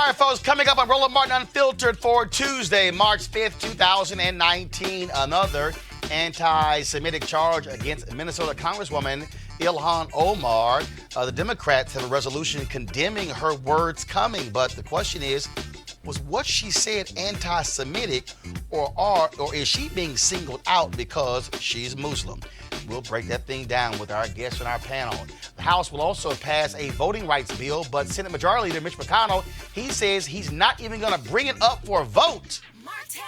right, folks, coming up on Roland Martin Unfiltered for Tuesday, March 5th, 2019, another anti-Semitic charge against Minnesota Congresswoman Ilhan Omar. The Democrats have a resolution condemning her words coming, but the question is, was what she said anti-Semitic, or is she being singled out because she's Muslim? We'll break that thing down with our guests on our panel. The House will also pass a voting rights bill, but Senate Majority Leader Mitch McConnell, he says he's not even going to bring it up for a vote.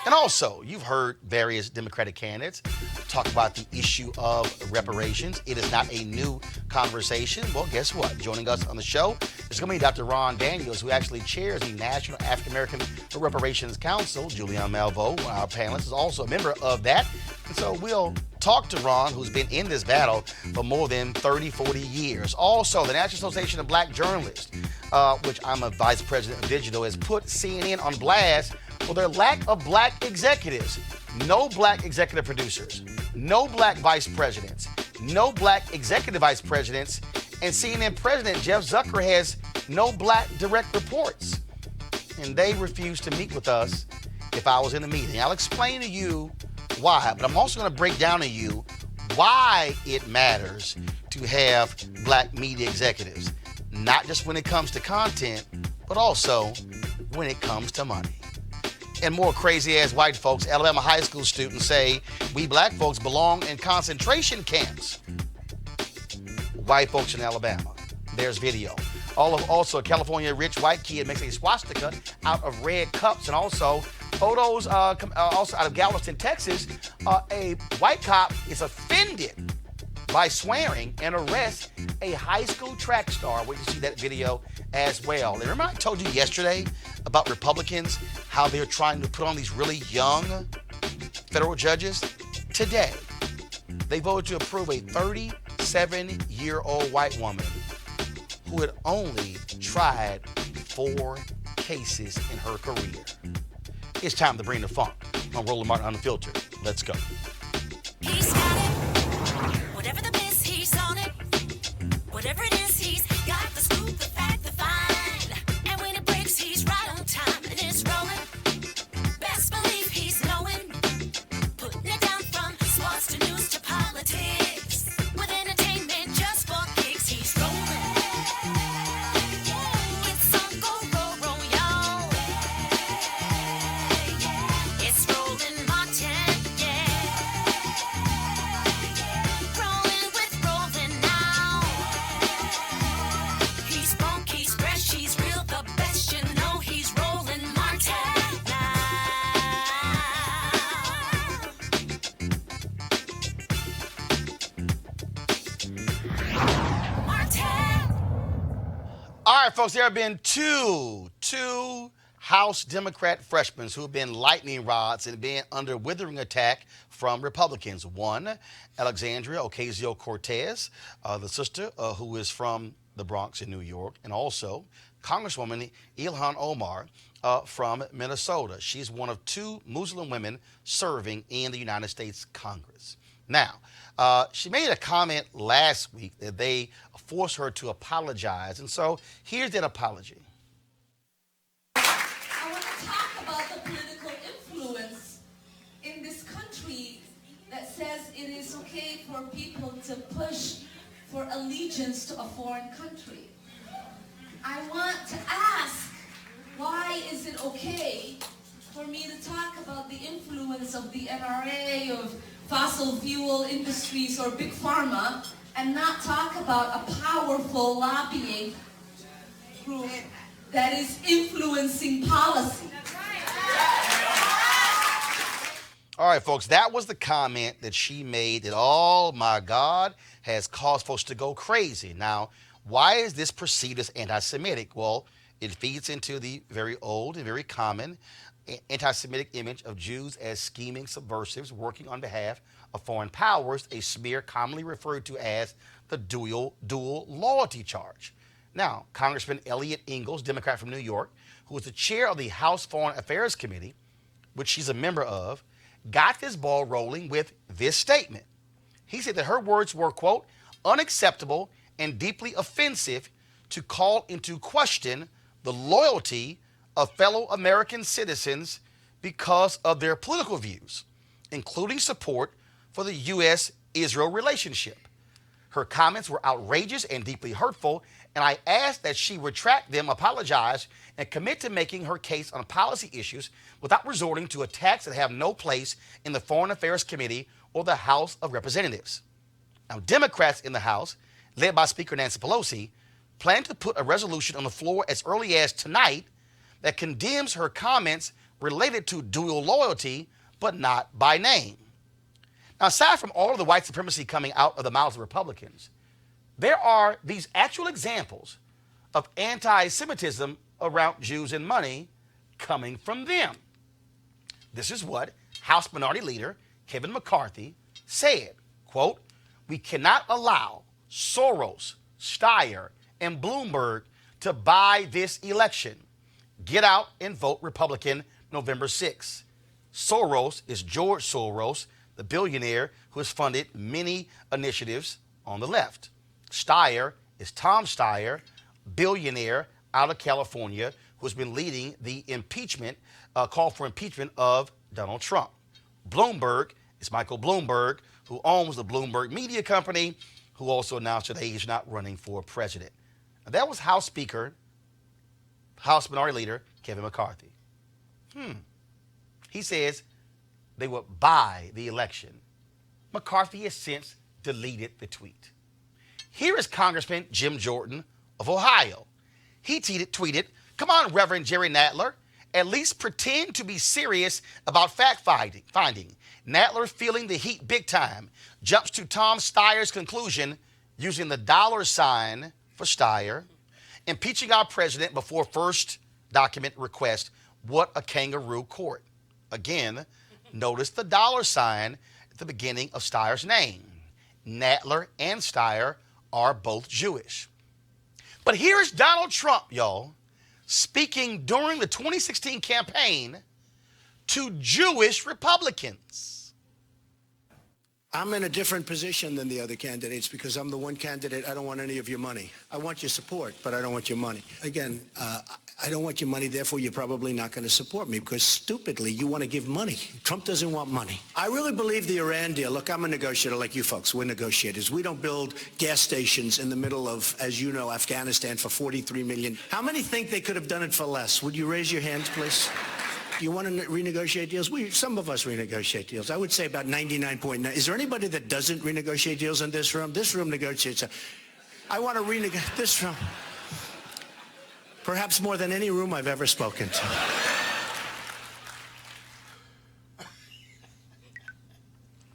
And also, you've heard various Democratic candidates talk about the issue of reparations. It is not a new conversation. Well, guess what? Joining us on the show is going to be Dr. Ron Daniels, who actually chairs the National African American Reparations Council. Julian Malveaux, our panelist, is also a member of that. And so we'll talk to Ron, who's been in this battle for more than 30, 40 years. Also, the National Association of Black Journalists, which I'm a vice president of digital, has put CNN on blast for their lack of black executives. No black executive producers, no black vice presidents, no black executive vice presidents, and CNN President Jeff Zucker has no black direct reports. And they refused to meet with us if I was in the meeting. I'll explain to you why, but I'm also going to break down to you why it matters to have black media executives, not just when it comes to content, but also when it comes to money. And more crazy-ass white folks, Alabama high school students say we black folks belong in concentration camps. White folks in Alabama. There's video. Also, a California rich white kid makes a swastika out of red cups, and also photos also out of Galveston, Texas. A white cop is offended by swearing and arrests a high school track star. We can see that video as well. And remember I told you yesterday about Republicans, how they're trying to put on these really young federal judges? Today, they voted to approve a 37-year-old white woman who had only tried 4 cases in her career. It's time to bring the funk on Roland Martin Unfiltered. Let's go. He's got it. Whatever the biz, he's on it. Whatever it is, he's got the scoop, the fact, the find. And when it breaks, he's right on time and it's rolling. Best believe he's knowing. Putting it down from sports to news to politics. With entertainment just for kicks, he's rolling. It's on go, roll, y'all. It's Roland Martin, yeah. Rolling with Roland now. He's funk, he's fresh, he's real, the best, you know he's Roland Martin now. Martin. All right, folks, there have been two House Democrat freshmen who have been lightning rods and been under withering attack from Republicans. One, Alexandria Ocasio-Cortez, the sister who is from the Bronx in New York, and also Congresswoman Ilhan Omar from Minnesota. She's one of 2 Muslim women serving in the United States Congress. Now, she made a comment last week that they forced her to apologize, and so here's that apology. I want to talk about the political influence in this country that says it is okay for people to push for allegiance to a foreign country. I want to ask, why is it okay for me to talk about the influence of the NRA, of fossil fuel industries, or big pharma, and not talk about a powerful lobbying group that is influencing policy? All right, folks, that was the comment that she made that, oh my God, has caused folks to go crazy. Now, why is this perceived as anti-Semitic? Well, it feeds into the very old and very common anti-Semitic image of Jews as scheming subversives working on behalf of foreign powers, a smear commonly referred to as the dual loyalty charge. Now, Congressman Eliot Ingalls, Democrat from New York, who is the chair of the House Foreign Affairs Committee, which she's a member of, got this ball rolling with this statement. He said that her words were, quote, unacceptable and deeply offensive to call into question the loyalty of fellow American citizens because of their political views, including support for the U.S.-Israel relationship. Her comments were outrageous and deeply hurtful, and I asked that she retract them, apologize, and commit to making her case on policy issues without resorting to attacks that have no place in the Foreign Affairs Committee or the House of Representatives. Now, Democrats in the House, led by Speaker Nancy Pelosi, plan to put a resolution on the floor as early as tonight that condemns her comments related to dual loyalty, but not by name. Now, aside from all of the white supremacy coming out of the mouths of Republicans, there are these actual examples of anti-Semitism around Jews and money coming from them. This is what House Minority Leader Kevin McCarthy said, quote, "We cannot allow Soros, Steyer, and Bloomberg to buy this election. Get out and vote Republican November 6th. Soros is George Soros, the billionaire who has funded many initiatives on the left. Steyer is Tom Steyer, billionaire out of California, who has been leading the impeachment, call for impeachment of Donald Trump. Bloomberg is Michael Bloomberg, who owns the Bloomberg Media Company, who also announced today he's not running for president." Now, that was House Speaker, House Minority Leader Kevin McCarthy. He says they will buy the election. McCarthy has since deleted the tweet. Here is Congressman Jim Jordan of Ohio. He tweeted, "Come on, Reverend Jerry Nadler, at least pretend to be serious about fact-finding. Nadler feeling the heat big time, jumps to Tom Steyer's conclusion using the $ for Steyer, impeaching our president before first document request. What a kangaroo court." Again, notice the $ at the beginning of Steyer's name. Nadler and Steyer are both Jewish. But here's Donald Trump, y'all, speaking during the 2016 campaign to Jewish Republicans. "I'm in a different position than the other candidates because I'm the one candidate. I don't want any of your money. I want your support, but I don't want your money. Again, I don't want your money, therefore you're probably not going to support me because stupidly you want to give money. Trump doesn't want money. I really believe the Iran deal. Look, I'm a negotiator like you folks. We're negotiators. We don't build gas stations in the middle of, as you know, Afghanistan for $43 million. How many think they could have done it for less? Would you raise your hands, please? You want to renegotiate deals? Some of us renegotiate deals. I would say about 99.9. Is there anybody that doesn't renegotiate deals in this room? This room negotiates. I want to renegotiate this room. Perhaps more than any room I've ever spoken to.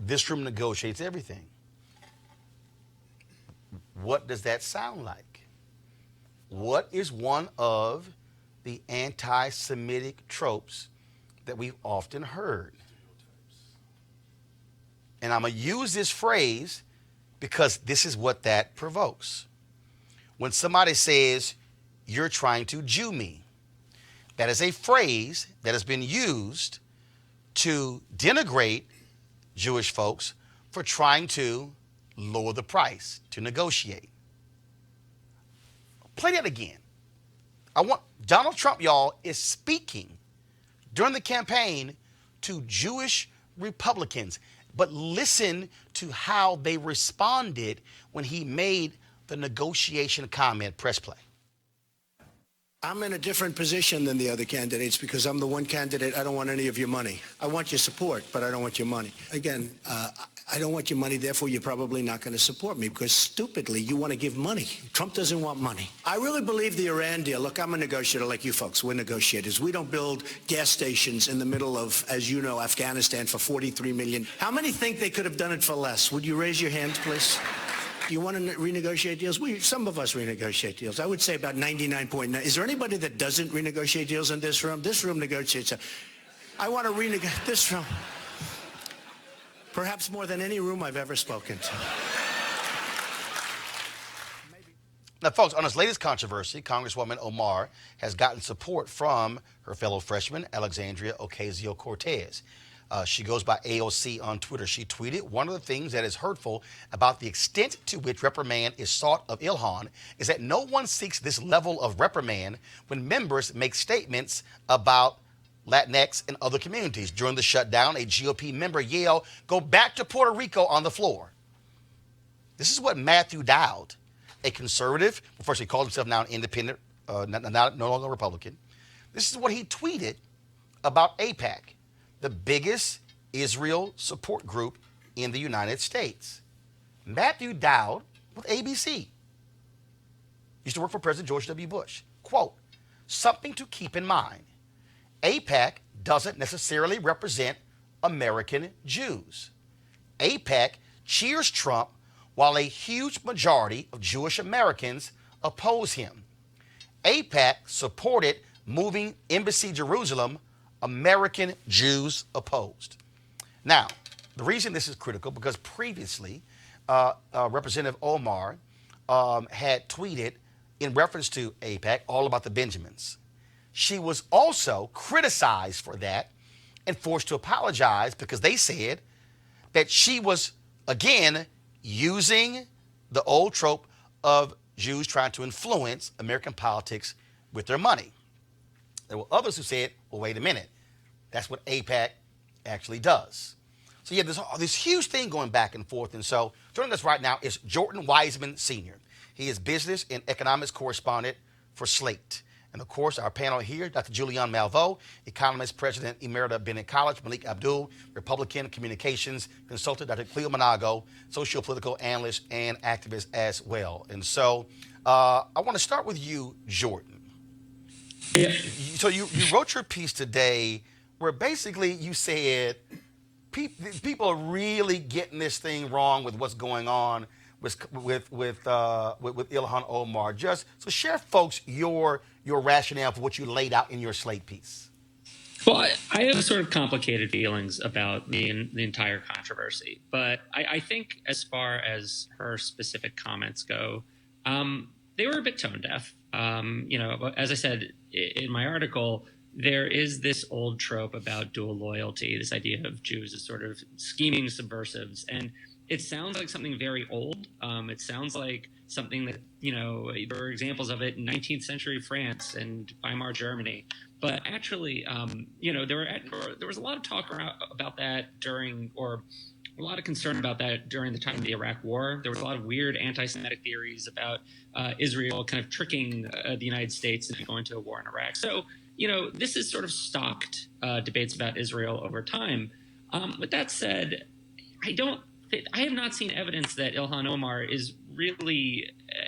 This room negotiates everything. What does that sound like? What is one of the anti-Semitic tropes that we've often heard? And I'm going to use this phrase because this is what that provokes. When somebody says, "You're trying to Jew me," that is a phrase that has been used to denigrate Jewish folks for trying to lower the price, to negotiate. Play that again. Donald Trump, y'all, is speaking during the campaign to Jewish Republicans. But listen to how they responded when he made the negotiation comment. Press play. "I'm in a different position than the other candidates because I'm the one candidate. I don't want any of your money. I want your support, but I don't want your money. Again, I don't want your money, therefore you're probably not going to support me because stupidly you want to give money. Trump doesn't want money. I really believe the Iran deal. Look, I'm a negotiator like you folks. We're negotiators. We don't build gas stations in the middle of, as you know, Afghanistan for $43 million. How many think they could have done it for less? Would you raise your hands, please? You want to renegotiate deals? Some of us renegotiate deals. I would say about 99.9. Is there anybody that doesn't renegotiate deals in this room? This room negotiates. I want to renegotiate this room. Perhaps more than any room I've ever spoken to. Now, folks, on this latest controversy, Congresswoman Omar has gotten support from her fellow freshman, Alexandria Ocasio-Cortez. She goes by AOC on Twitter. She tweeted, "One of the things that is hurtful about the extent to which reprimand is sought of Ilhan is that no one seeks this level of reprimand when members make statements about Latinx and other communities. During the shutdown, a GOP member yelled, 'Go back to Puerto Rico,' on the floor." This is what Matthew Dowd, a conservative, first he called himself now an independent, no longer Republican. This is what he tweeted about AIPAC, the biggest Israel support group in the United States. Matthew Dowd with ABC. Used to work for President George W. Bush. Quote, "Something to keep in mind. AIPAC doesn't necessarily represent American Jews. AIPAC cheers Trump while a huge majority of Jewish Americans oppose him. AIPAC supported moving Embassy Jerusalem. American Jews opposed." Now, the reason this is critical because previously Representative Omar had tweeted in reference to AIPAC all about the Benjamins. She was also criticized for that and forced to apologize because they said that she was, again, using the old trope of Jews trying to influence American politics with their money. There were others who said, well, wait a minute. That's what AIPAC actually does. So yeah, there's this huge thing going back and forth. And so joining us right now is Jordan Wiseman Sr. He is business and economics correspondent for Slate. And of course, our panel here, Dr. Julianne Malveaux, economist, president emerita Bennett College, Malik Abdul, Republican communications consultant, Dr. Cleo Monago, socio-political analyst and activist as well. And so I want to start with you, Jordan. Yeah. So you wrote your piece today where basically you said people are really getting this thing wrong with what's going on with Ilhan Omar. Just so share, folks, your rationale for what you laid out in your Slate piece. Well, I have sort of complicated feelings about the entire controversy, but I think as far as her specific comments go, they were a bit tone deaf. As I said in my article, there is this old trope about dual loyalty, this idea of Jews as sort of scheming subversives. And it sounds like something very old. It sounds like something that, there were examples of it in 19th century France and Weimar Germany. But actually, there was a lot of talk about that during, or a lot of concern about that during the time of the Iraq War. There was a lot of weird anti-Semitic theories about Israel kind of tricking the United States into going to a war in Iraq. So, this is sort of stocked debates about Israel over time. With that said, I have not seen evidence that Ilhan Omar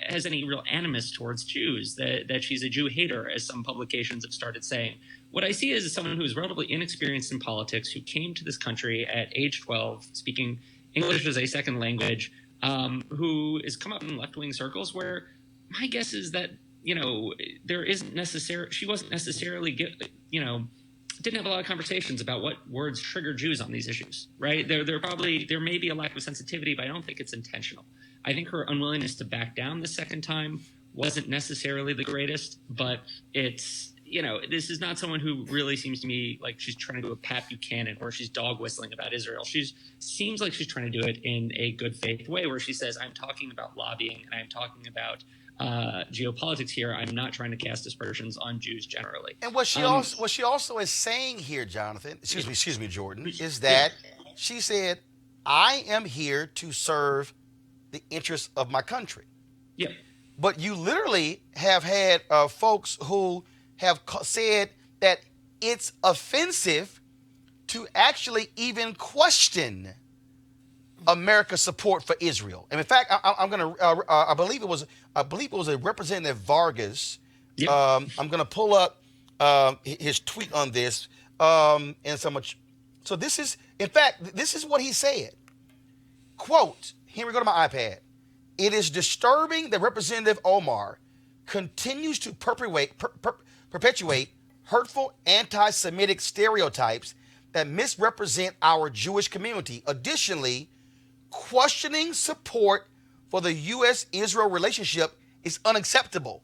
has any real animus towards Jews, that she's a Jew hater, as some publications have started saying. What I see is someone who is relatively inexperienced in politics, who came to this country at age 12, speaking English as a second language, who has come up in left-wing circles where my guess is that, she wasn't necessarily, didn't have a lot of conversations about what words trigger Jews on these issues, right? There may be a lack of sensitivity, but I don't think it's intentional. I think her unwillingness to back down the second time wasn't necessarily the greatest, but it's, this is not someone who really seems to me like she's trying to do a Pat Buchanan or she's dog whistling about Israel. Seems like she's trying to do it in a good faith way where she says, I'm talking about lobbying and I'm talking about geopolitics here. I'm not trying to cast aspersions on Jews generally. And what she also is saying here, Jonathan, excuse me, Jordan, is that she said, I am here to serve the interests of my country. Yeah. But you literally have had folks who have said that it's offensive to actually even question America's support for Israel. And in fact, I believe it was a Representative Vargas. Yep. I'm going to pull up his tweet on this. And so much. So this is what he said. Quote, here we go to my iPad. It is disturbing that Representative Omar continues to perpetuate hurtful anti-Semitic stereotypes that misrepresent our Jewish community. Additionally, questioning support for the U.S.-Israel relationship is unacceptable.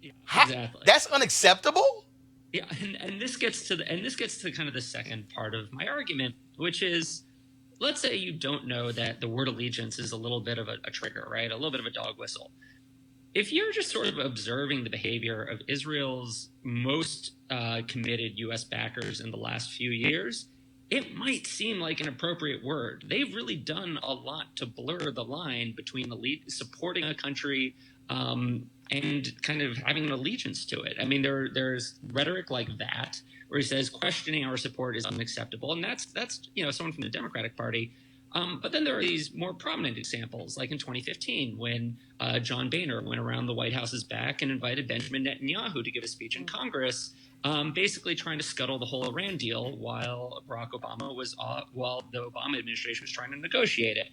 Yeah, exactly. That's unacceptable? Yeah, and this gets to kind of the second part of my argument, which is, let's say you don't know that the word allegiance is a little bit of a trigger, right? A little bit of a dog whistle. If you're just sort of observing the behavior of Israel's most committed U.S. backers in the last few years, it might seem like an appropriate word. They've really done a lot to blur the line between supporting a country and kind of having an allegiance to it. I mean, there's rhetoric like that where he says questioning our support is unacceptable, and that's someone from the Democratic Party. But then there are these more prominent examples, like in 2015 when John Boehner went around the White House's back and invited Benjamin Netanyahu to give a speech in Congress, basically trying to scuttle the whole Iran deal while the Obama administration was trying to negotiate it.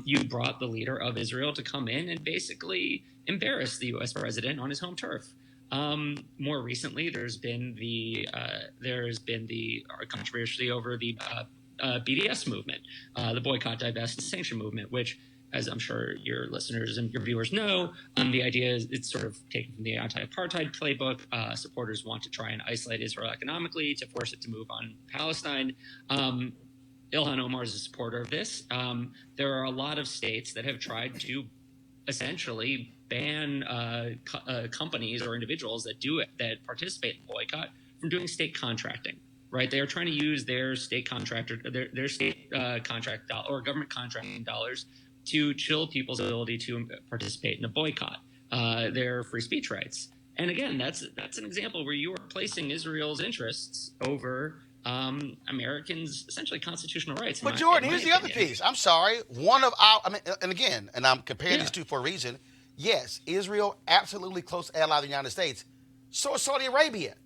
You brought the leader of Israel to come in and basically embarrass the U.S. president on his home turf. More recently, there's been the controversy over the BDS movement, the boycott, divest, and sanction movement, which, as I'm sure your listeners and your viewers know, the idea is it's sort of taken from the anti-apartheid playbook. Supporters want to try and isolate Israel economically to force it to move on Palestine. Ilhan Omar is a supporter of this. There are a lot of states that have tried to essentially ban companies or individuals that participate in the boycott from doing state contracting. Right, they are trying to use their state contract or government contracting dollars to chill people's ability to participate in a boycott, their free speech rights. And again, that's an example where you are placing Israel's interests over Americans' essentially constitutional rights. But Jordan, here's the other piece. I'm sorry, and I'm comparing these two for a reason. Yes, Israel, absolutely close ally of the United States. So is Saudi Arabia.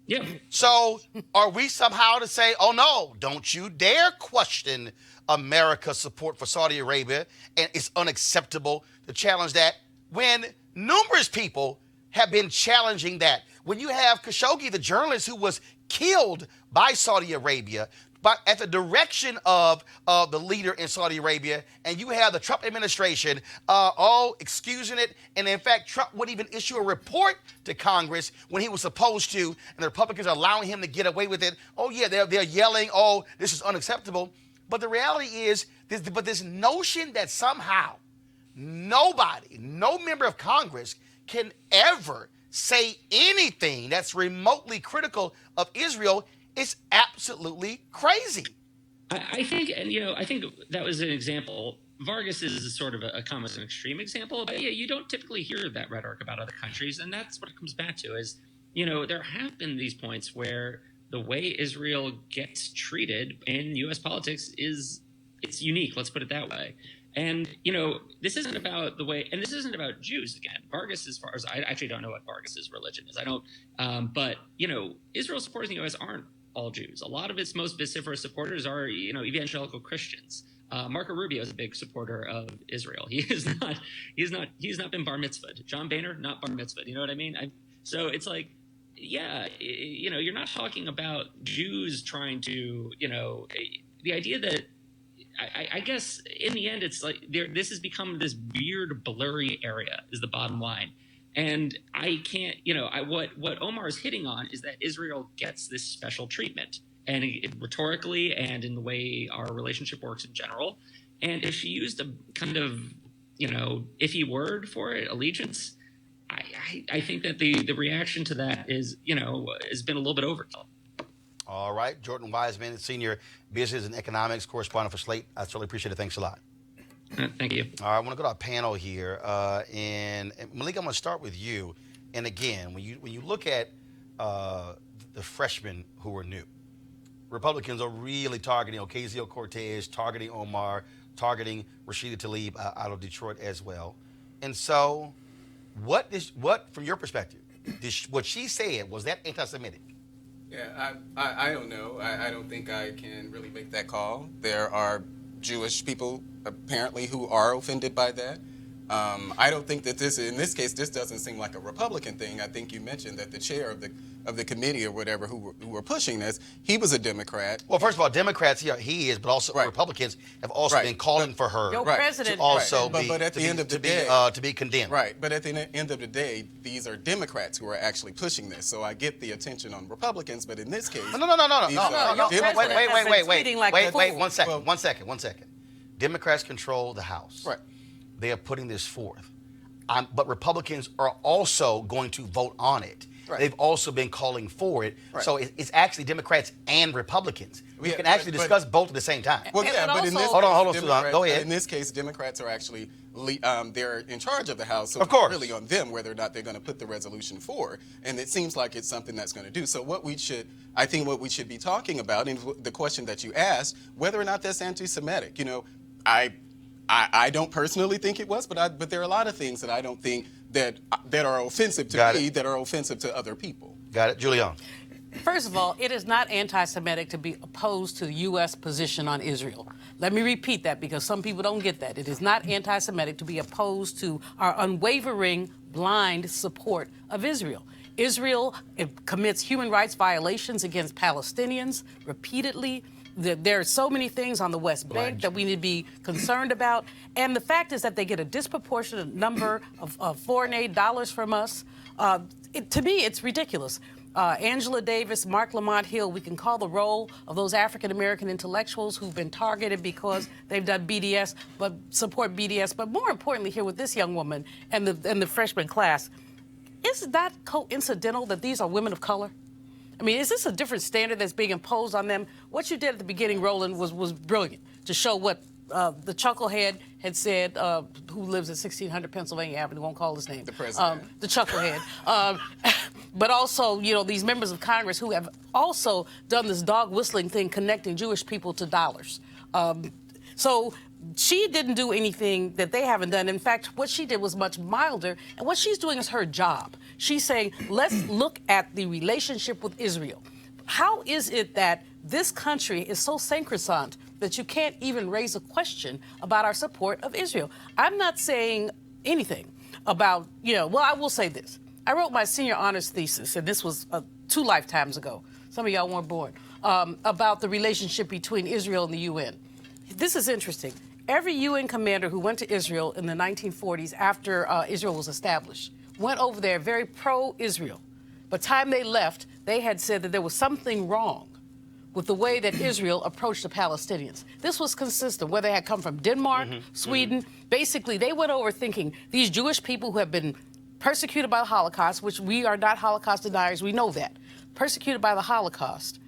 Yeah. So are we somehow to say, oh, no, don't you dare question America's support for Saudi Arabia, and it's unacceptable to challenge that when numerous people have been challenging that? When you have Khashoggi, the journalist who was killed by Saudi Arabia, but at the direction of the leader in Saudi Arabia, and you have the Trump administration all excusing it, and in fact, Trump wouldn't even issue a report to Congress when he was supposed to, and the Republicans are allowing him to get away with it. Oh yeah, they're yelling, oh, this is unacceptable. But the reality is, this notion that somehow no member of Congress can ever say anything that's remotely critical of Israel is absolutely crazy. I think that was an example. Vargas is sort of a common extreme example, but yeah, you don't typically hear that rhetoric about other countries, and that's what it comes back to is, there have been these points where the way Israel gets treated in U.S. politics it's unique. Let's put it that way. And, this isn't about this isn't about Jews again. Vargas, as far as I actually don't know what Vargas's religion is. I don't, but, Israel supporters in the U.S. aren't all Jews. A lot of its most vociferous supporters are, evangelical Christians. Marco Rubio is a big supporter of Israel. He's not been bar mitzvahed. John Boehner, not bar mitzvahed. You know what I mean? So it's like, yeah, you're not talking about Jews trying to, the idea that, I guess in the end, it's like this has become this weird, blurry area is the bottom line. And I can't, what Omar is hitting on is that Israel gets this special treatment, and rhetorically and in the way our relationship works in general. And if she used a kind of, iffy word for it, allegiance, I think that the reaction to that is, has been a little bit overkill. All right, Jordan Wiseman, Senior Business and Economics Correspondent for Slate. I certainly appreciate it. Thanks a lot. Thank you. All right, I want to go to our panel here. And Malik, I'm going to start with you. And again, when you look at the freshmen who are new, Republicans are really targeting Ocasio-Cortez, targeting Omar, targeting Rashida Tlaib out of Detroit as well. And so what, from your perspective, what she said, was that anti-Semitic? Yeah, I don't know. I don't think I can really make that call. There are Jewish people apparently who are offended by that. I don't think that in this case, this doesn't seem like a Republican thing. I think you mentioned that the chair of the committee or whatever who were pushing this, he was a Democrat. Well, first of all, Democrats, he is, but also Republicans have also been calling for her president to also but at the end of the day, to be condemned. Right, but at the end of the day, these are Democrats who are actually pushing this. So I get the attention on Republicans, but in this case, No. Wait, 1 second. 1 second. Democrats control the House. Right. They are putting this forth. But Republicans are also going to vote on it. Right. They've also been calling for it. Right. So it's actually Democrats and Republicans. We Yeah, can actually discuss both at the same time. Well, yeah, but in this hold on, case, Susan. Go ahead. In this case, Democrats are actually they're in charge of the House, so of course, it's really on them whether or not they're going to put the resolution forward. And it seems like it's something that's going to do. So I think what we should be talking about, and the question that you asked, whether or not that's anti-Semitic. I don't personally think it was, but there are a lot of things that I don't think that are offensive to me that are offensive to other people. Got it, Julian. First of all, it is not anti-Semitic to be opposed to the U.S. position on Israel. Let me repeat that because some people don't get that. It is not anti-Semitic to be opposed to our unwavering, blind support of Israel. Israel commits human rights violations against Palestinians repeatedly. There are so many things on the West Bank that we need to be concerned about. And the fact is that they get a disproportionate number of foreign aid dollars from us. To me, it's ridiculous. Angela Davis, Mark Lamont Hill, we can call the roll of those African-American intellectuals who've been targeted because they've done BDS, but support BDS. But more importantly here with this young woman and the freshman class, is that coincidental that these are women of color? I mean, is this a different standard that's being imposed on them? What you did at the beginning, Roland, was brilliant to show what the chucklehead had said, who lives at 1600 Pennsylvania Avenue, won't call his name. The president. The chucklehead. But also, these members of Congress who have also done this dog whistling thing connecting Jewish people to dollars. So she didn't do anything that they haven't done. In fact, what she did was much milder, and what she's doing is her job. She's saying, let's look at the relationship with Israel. How is it that this country is so sacrosanct that you can't even raise a question about our support of Israel? I'm not saying anything about, well, I will say this. I wrote my senior honors thesis, and this was 2 lifetimes ago. Some of y'all weren't born, about the relationship between Israel and the UN. This is interesting. Every UN commander who went to Israel in the 1940s after Israel was established went over there very pro-Israel. By the time they left, they had said that there was something wrong with the way that Israel approached the Palestinians. This was consistent, whether they had come from Denmark, Sweden. Basically, they went over thinking these Jewish people who have been persecuted by the Holocaust, which we are not Holocaust deniers, we know that, persecuted by the Holocaust,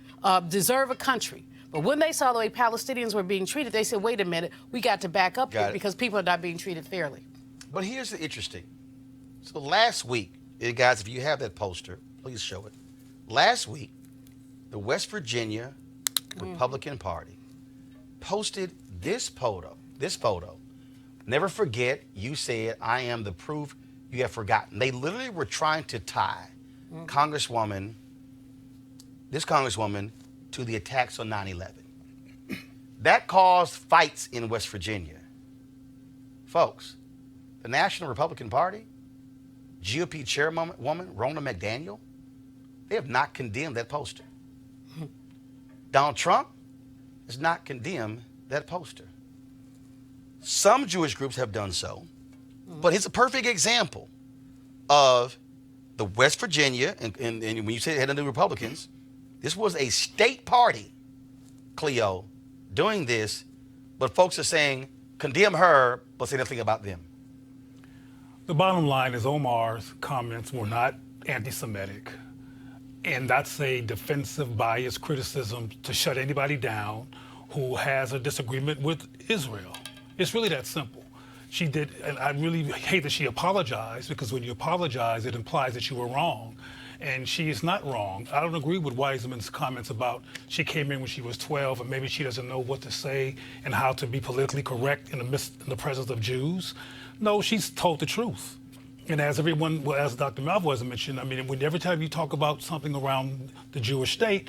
deserve a country. But when they saw the way Palestinians were being treated, they said, wait a minute, we got to back up here because people are not being treated fairly. But here's the interesting. So last week, guys, if you have that poster, please show it. Last week, the West Virginia Republican Party posted this photo. Never forget, you said, I am the proof you have forgotten. They literally were trying to tie this congresswoman to the attacks on 9/11. That caused fights in West Virginia. Folks, the National Republican Party, GOP chairwoman Roland McDaniel, they have not condemned that poster. Donald Trump has not condemned that poster. Some Jewish groups have done so, but it's a perfect example of the West Virginia, and when you say it had to do with Republicans, this was a state party, Cleo, doing this, but folks are saying, condemn her, but say nothing about them. The bottom line is Omar's comments were not anti-Semitic, and that's a defensive, biased criticism to shut anybody down who has a disagreement with Israel. It's really that simple. She did, and I really hate that she apologized, because when you apologize, it implies that you were wrong. And she is not wrong. I don't agree with Wiseman's comments about she came in when she was 12 and maybe she doesn't know what to say and how to be politically correct in the presence of Jews. No, she's told the truth. And as as Dr. Malvois mentioned, I mean, every time you talk about something around the Jewish state,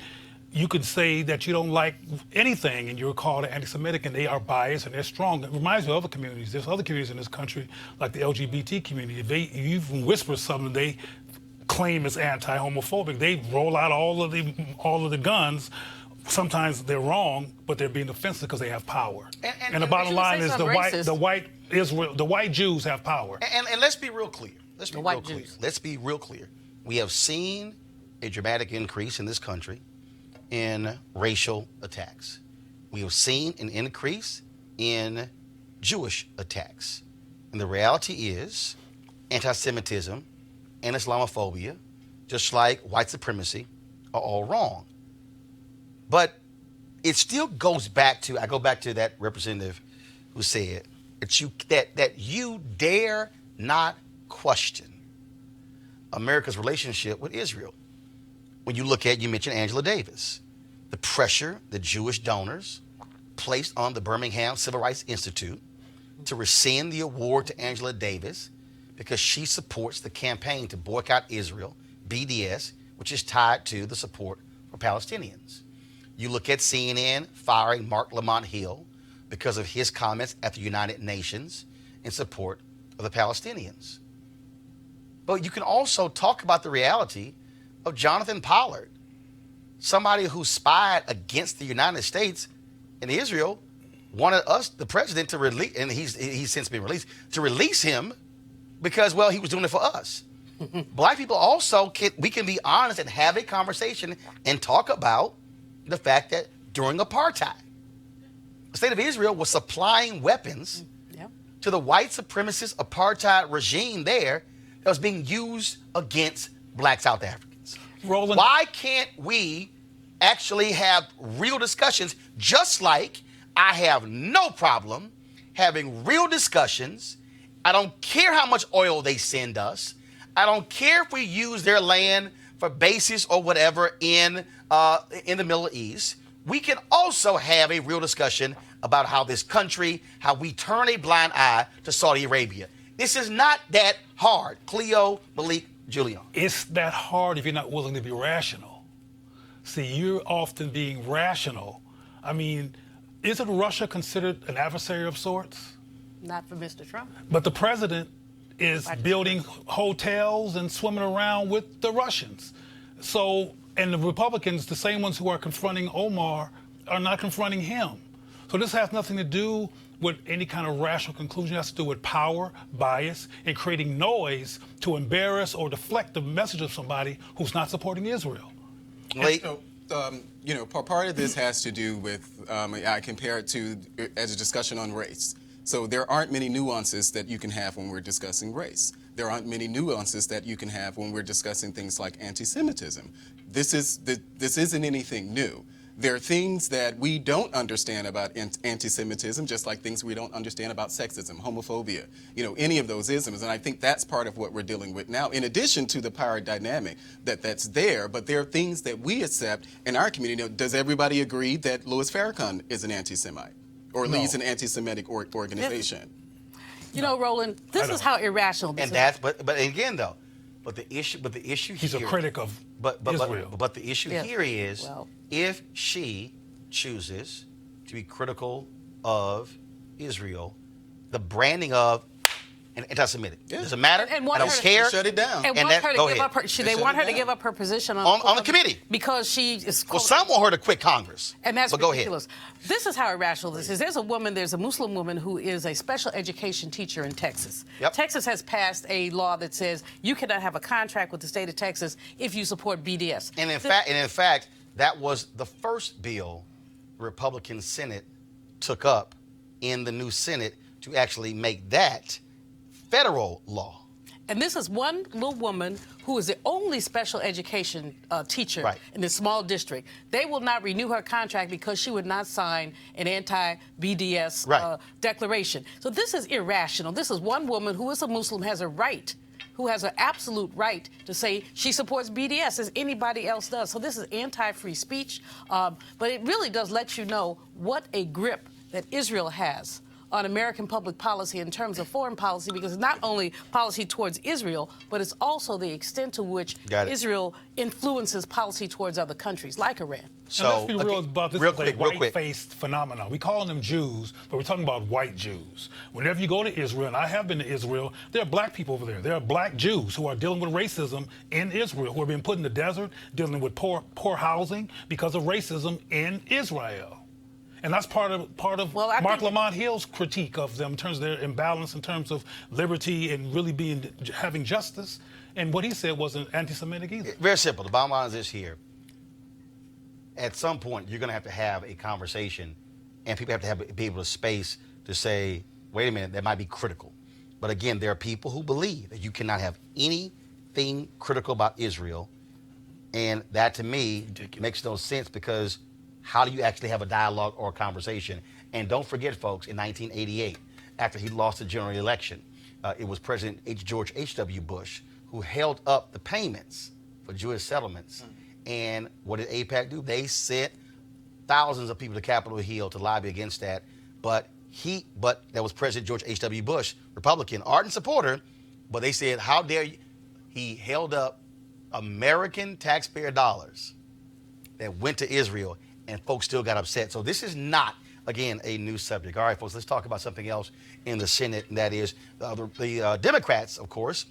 you could say that you don't like anything and you're called anti-Semitic, and they are biased and they're strong. It reminds me of other communities. There's other communities in this country, like the LGBT community. If you even whisper something, they claim it's anti-homophobic. They roll out all of the guns. Sometimes they're wrong, but they're being offensive because they have power. And the bottom line is the white Jews have power. And let's be real clear. Let's be real clear. We have seen a dramatic increase in this country in racial attacks. We have seen an increase in Jewish attacks. And the reality is anti-Semitism and Islamophobia, just like white supremacy, are all wrong. But it still goes back to, I go back to that representative who said that you dare not question America's relationship with Israel. When you look at, you mentioned Angela Davis, the pressure the Jewish donors placed on the Birmingham Civil Rights Institute to rescind the award to Angela Davis because she supports the campaign to boycott Israel, BDS, which is tied to the support for Palestinians. You look at CNN firing Mark Lamont Hill because of his comments at the United Nations in support of the Palestinians. But you can also talk about the reality of Jonathan Pollard, somebody who spied against the United States and Israel, wanted us, the president, to release, and he's since been released, to release him because, well, he was doing it for us. Black people also we can be honest and have a conversation and talk about the fact that during apartheid, the state of Israel was supplying weapons to the white supremacist apartheid regime there that was being used against black South Africans. Roland, why can't we actually have real discussions, just like I have no problem having real discussions? I don't care how much oil they send us. I don't care if we use their land for bases or whatever in the Middle East. We can also have a real discussion about how this country, how we turn a blind eye to Saudi Arabia. This is not that hard. Cleo, Malik, Julian. It's that hard if you're not willing to be rational. See, you're often being rational. I mean, isn't Russia considered an adversary of sorts? Not for Mr. Trump. But the president is building hotels and swimming around with the Russians. So, and the Republicans, the same ones who are confronting Omar, are not confronting him. So this has nothing to do with any kind of rational conclusion. It has to do with power, bias, and creating noise to embarrass or deflect the message of somebody who's not supporting Israel. Part of this has to do with, I compare it to as a discussion on race. So there aren't many nuances that you can have when we're discussing race. There aren't many nuances that you can have when we're discussing things like anti-Semitism. This isn't anything new. There are things that we don't understand about anti-Semitism, just like things we don't understand about sexism, homophobia, any of those isms. And I think that's part of what we're dealing with now, in addition to the power dynamic that's there. But there are things that we accept in our community. Does everybody agree that Louis Farrakhan is an anti-Semite or leads an anti-Semitic organization? Roland, this is how irrational this is. But again, though, the issue he's here, a critic of Israel. But the issue here is, if she chooses to be critical of Israel, the branding of an anti-Semitic doesn't matter. I don't care. Shut it down. And want her to give up her. They want her to give up her position on the committee because she is. Well, some want her to quit Congress. And that's ridiculous. Go ahead. This is how irrational this is. There's a Muslim woman who is a special education teacher in Texas. Yep. Texas has passed a law that says you cannot have a contract with the state of Texas if you support BDS. And in fact, that was the first bill the Republican Senate took up in the new Senate to actually make that federal law. And this is one little woman who is the only special education teacher in this small district. They will not renew her contract because she would not sign an anti-BDS declaration. So this is irrational. This is one woman who is a Muslim, has a right, who has an absolute right to say she supports BDS as anybody else does. So this is anti-free speech. But it really does let you know what a grip that Israel has on American public policy in terms of foreign policy, because it's not only policy towards Israel, but it's also the extent to which Israel influences policy towards other countries like Iran. So let's be real about this white-faced phenomenon. We call them Jews, but we're talking about white Jews. Whenever you go to Israel, and I have been to Israel, there are black people over there. There are black Jews who are dealing with racism in Israel, who are being put in the desert, dealing with poor housing because of racism in Israel. And that's part of Mark Lamont Hill's critique of them in terms of their imbalance, in terms of liberty and really having justice. And what he said wasn't anti-Semitic either. Very simple. The bottom line is this here. At some point, you're going to have a conversation, and people have to be able to space to say, wait a minute, that might be critical. But again, there are people who believe that you cannot have anything critical about Israel, and that to me makes no sense, because how do you actually have a dialogue or a conversation? And don't forget, folks, in 1988, after he lost the general election, it was President George H.W. Bush who held up the payments for Jewish settlements. And what did AIPAC do? They sent thousands of people to Capitol Hill to lobby against that. But that was President George H.W. Bush, Republican, ardent supporter. But they said, how dare you? He held up American taxpayer dollars that went to Israel, and folks still got upset. So this is not, again, a new subject. All right, folks, let's talk about something else in the Senate, and that is the Democrats, of course,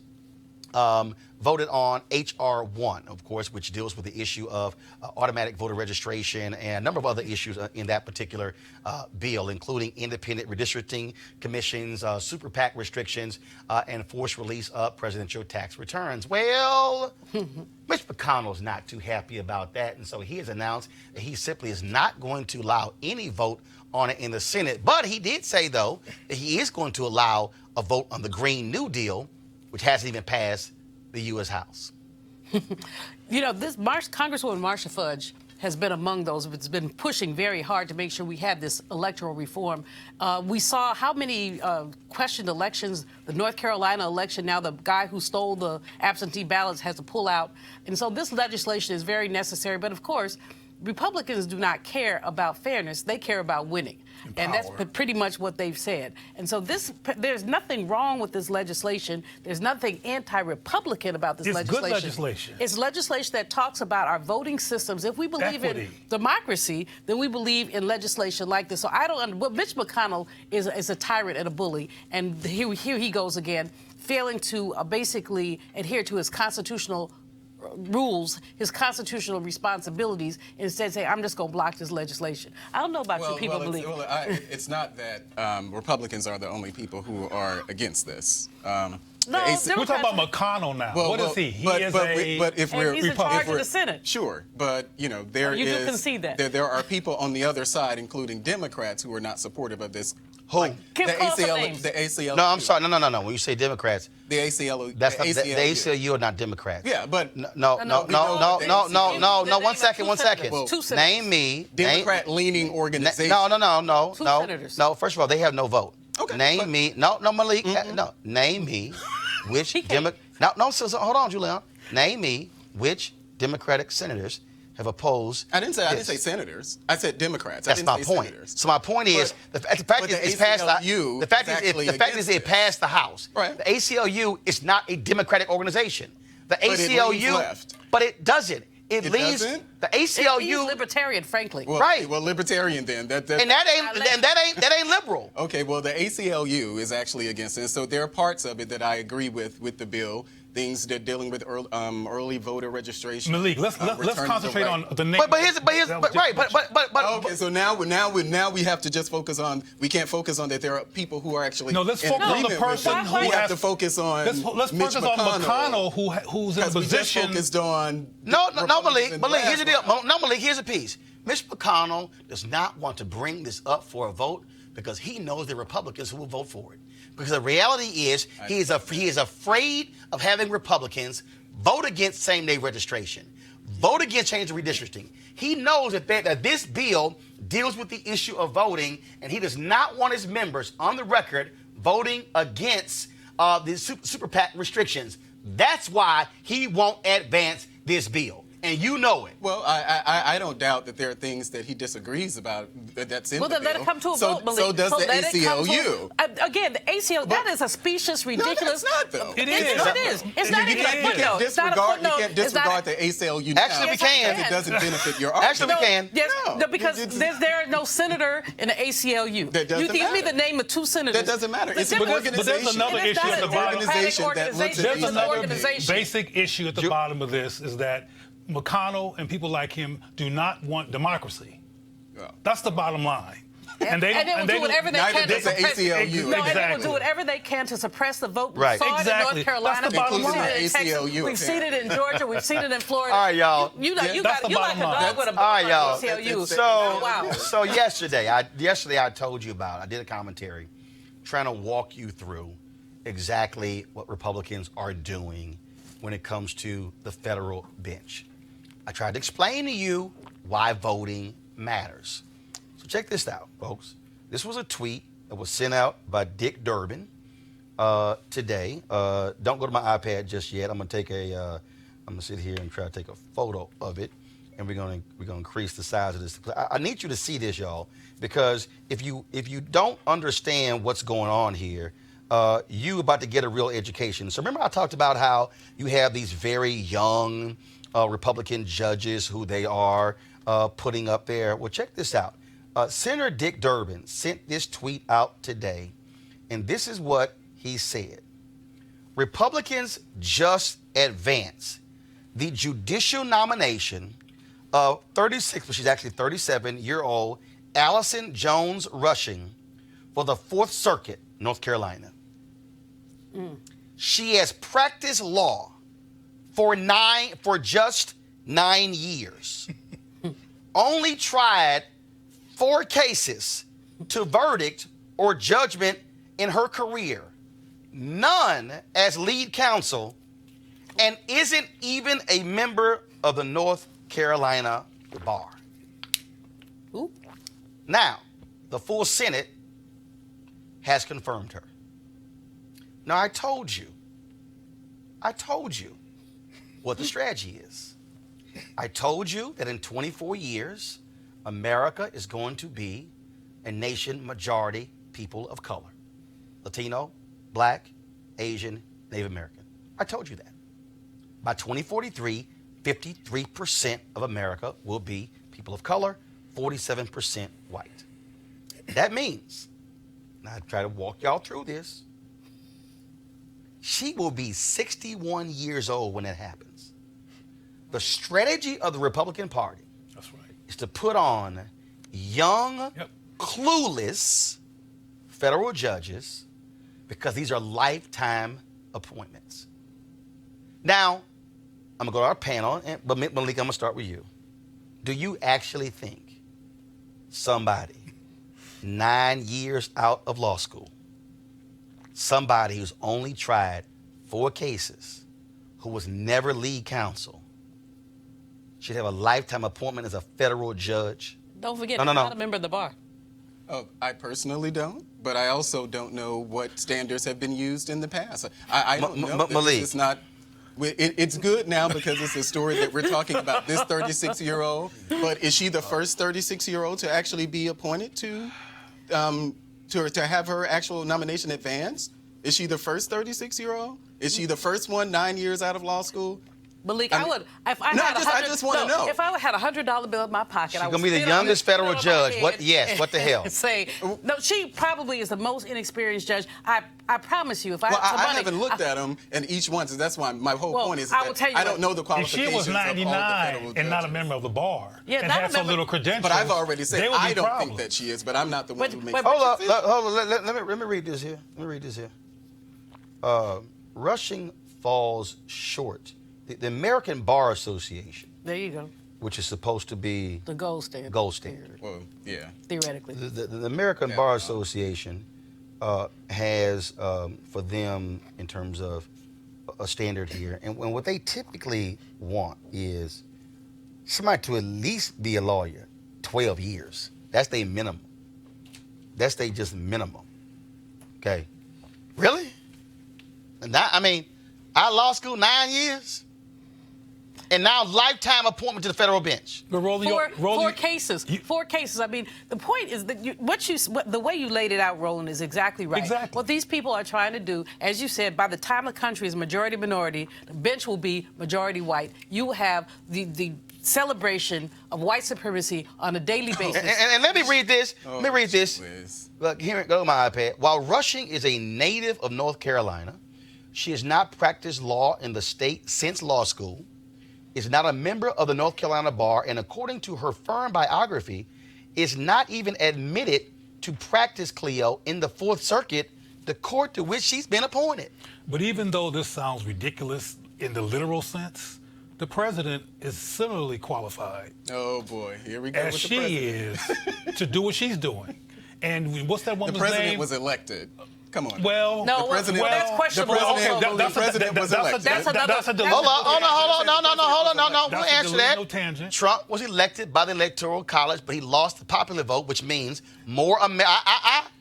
voted on HR1, of course, which deals with the issue of automatic voter registration and a number of other issues in that particular bill, including independent redistricting commissions, super PAC restrictions, and forced release of presidential tax returns. Well, Mitch McConnell's not too happy about that, and so he has announced that he simply is not going to allow any vote on it in the Senate. But he did say, though, that he is going to allow a vote on the Green New Deal, which hasn't even passed the U.S. House. You know, Congresswoman Marcia Fudge has been among those that's been pushing very hard to make sure we had this electoral reform. We saw how many questioned elections, the North Carolina election, now the guy who stole the absentee ballots has to pull out. And so this legislation is very necessary. But of course, Republicans do not care about fairness. They care about winning. And that's pretty much what they've said. And so there's nothing wrong with this legislation. There's nothing anti-Republican about this legislation. It's good legislation. It's legislation that talks about our voting systems. If we believe in democracy, then we believe in legislation like this. So Mitch McConnell is a tyrant and a bully. And here he goes again, failing to basically adhere to his constitutional rules, his constitutional responsibilities, instead say, I'm just going to block this legislation. I don't know about you people believe. It's not that Republicans are the only people who are against this. No, we're talking about McConnell now. What is he? He's in charge of the Senate. Sure, but you know do concede that. There are people on the other side, including Democrats, who are not supportive of this. Who? Like, the ACLU. No, I'm sorry. No. When you say Democrats, the ACLU. That's not, the ACLU are not Democrats. Yeah, but no. 1 second. Well, name me Democrat-leaning organization. No. Two senators. No. First of all, they have no vote. Okay. Name me. No, Malik. No. Name me which Democrat. No. So hold on, Julian. Name me which Democratic senators have opposed. I didn't say senators. I said Democrats. That's my point. Senators. So my point is, the fact is it passed the House. Right. The ACLU is not a Democratic organization. The ACLU, but it doesn't. It leaves doesn't? The ACLU. It leaves libertarian, frankly. Well, right. Well, libertarian then. That ain't liberal. Okay. Well, the ACLU is actually against it. So there are parts of it that I agree with the bill. Things that dealing with early voter registration. Malik, let's concentrate on the name. Okay, so now we have to just focus on. We can't focus on that there are people who are actually. No, let's focus on the person who we have to focus on. Let's focus on McConnell, who's in a position. We just focused on. No, Malik. Here's the deal. No, Malik. Here's a piece. Mitch McConnell does not want to bring this up for a vote because he knows the Republicans who will vote for it. Because the reality is he is afraid of having Republicans vote against same-day registration, vote against change of redistricting. He knows that this bill deals with the issue of voting, and he does not want his members on the record voting against the super PAC restrictions. That's why he won't advance this bill. and you know it. Well, I don't doubt that there are things that he disagrees about that's in Well, the then let bill. it come to a vote, Malik. So does the let it come to ACLU. again, the ACLU, that is a specious, ridiculous. No, that's not, though. It It's, is. no, it is. It's not even a You footnote. can't It's not a disregard, footnote. you can't It's not disregard the ACLU Actually, now we can. because it doesn't benefit your argument. Actually, we can. Yes, No. no, because there are no senator in the ACLU. That doesn't you give me matter. the name of 2 senators. That doesn't matter. It's an difference- organization. But there's another And it's issue not at the a bottom. Organization that looks at organization. There's It's an another organization. basic issue at the bottom of this is that McConnell and people like him do not want democracy. Oh. That's the bottom line. And they will do whatever they Neither can to does the suppress ACLU. No, and they will Exactly. do whatever they can to suppress the vote. Right. We saw it in Exactly. North Carolina. That's the bottom We've seen line. it in Texas. ACLU, We've seen it in Georgia. We've seen it in Florida. All right, y'all. You know, you That's got the you like bottom a line. dog with a bone. All right, y'all. ACLU. So, Oh, wow. so yesterday I told you about. I did a commentary, trying to walk you through exactly what Republicans are doing when it comes to the federal bench. I tried to explain to you why voting matters. So check this out, folks. This was a tweet that was sent out by Dick Durbin today. Don't go to my iPad just yet. I'm gonna sit here and try to take a photo of it, and we're gonna increase the size of this. I need you to see this, y'all, because if you don't understand what's going on here, you about to get a real education. So remember I talked about how you have these very young Republican judges who they are putting up there. Well, check this out. Senator Dick Durbin sent this tweet out today, and this is what he said. Republicans just advanced the judicial nomination of 36, but she's actually 37-year-old Allison Jones Rushing for the 4th Circuit, North Carolina. She has practiced law for just 9 years. Only tried 4 cases to verdict or judgment in her career. None as lead counsel, and isn't even a member of the North Carolina Bar. Ooh. Now, the full Senate has confirmed her. Now, I told you what the strategy is. I told you that in 24 years, America is going to be a nation majority people of color. Latino, Black, Asian, Native American. I told you that. By 2043, 53% of America will be people of color, 47% white. That means, and I try to walk y'all through this, she will be 61 years old when that happens. The strategy of the Republican Party is to put on young, clueless federal judges because these are lifetime appointments. Now, I'm going to go to our panel, but Malik, I'm going to start with you. Do you actually think somebody 9 years out of law school, somebody who's only tried 4 cases, who was never lead counsel, should have a lifetime appointment as a federal judge? Don't forget, No. I'm not a member of the bar. Oh, I personally don't, but I also don't know what standards have been used in the past. I don't know. Malik. It's not. It's good now because it's a story that we're talking about this 36-year-old. But is she the first 36-year-old to actually be appointed to have her actual nomination advanced? Is she the first 36-year-old? Is she the first one 9 years out of law school? Malik, I would. If I No, had I just wanna know. If I had $100 bill in my pocket, She's I would gonna be the sit on youngest it, federal put it on my judge. head What? Yes. What the hell? and say no. She probably is the most inexperienced judge. I promise you, if I Well, had some I money, haven't looked at them, and each one. So that's why my whole Well, point is I will that tell you I don't what- know the If qualifications she was of all the 99 federal and not a judges. member of the bar Yeah, and not a had so member- little credentials, But I've already said there would be I don't problems. think that she is. But I'm not the one who makes. but- Hold up. decisions. Hold on. Let me read this here. Rushing falls short. The American Bar Association, there you go, which is supposed to be the gold standard. gold standard. Well, yeah. Theoretically. The American Bar Association has for them in terms of a standard here, and what they typically want is somebody to at least be a lawyer 12 years. That's their minimum. That's their just minimum. Okay, really? And that, I mean, our law school 9 years. And now lifetime appointment to the federal bench. But Four cases. 4 cases. I mean, the point is that the way you laid it out, Roland, is exactly right. Exactly. What these people are trying to do, as you said, by the time the country is majority minority, the bench will be majority white. You will have the celebration of white supremacy on a daily basis. And let me read this. Oh, let me read this. Please. Look, here it goes, my iPad. While Rushing is a native of North Carolina, she has not practiced law in the state since law school, is not a member of the North Carolina bar, and according to her firm biography, is not even admitted to practice, Cleo, in the Fourth Circuit, the court to which she's been appointed. But even though this sounds ridiculous in the literal sense, the president is similarly qualified, Oh boy, here we go as with the she president. is, to do what she's doing. And what's that The woman's president name? was elected. Come on. Well, No, the president, well, that's questionable. the president was elected. That's another- That's a that's Hold on, no, we'll That's a answer that. delusional tangent. Trump was elected by the Electoral College, but he lost the popular vote, which means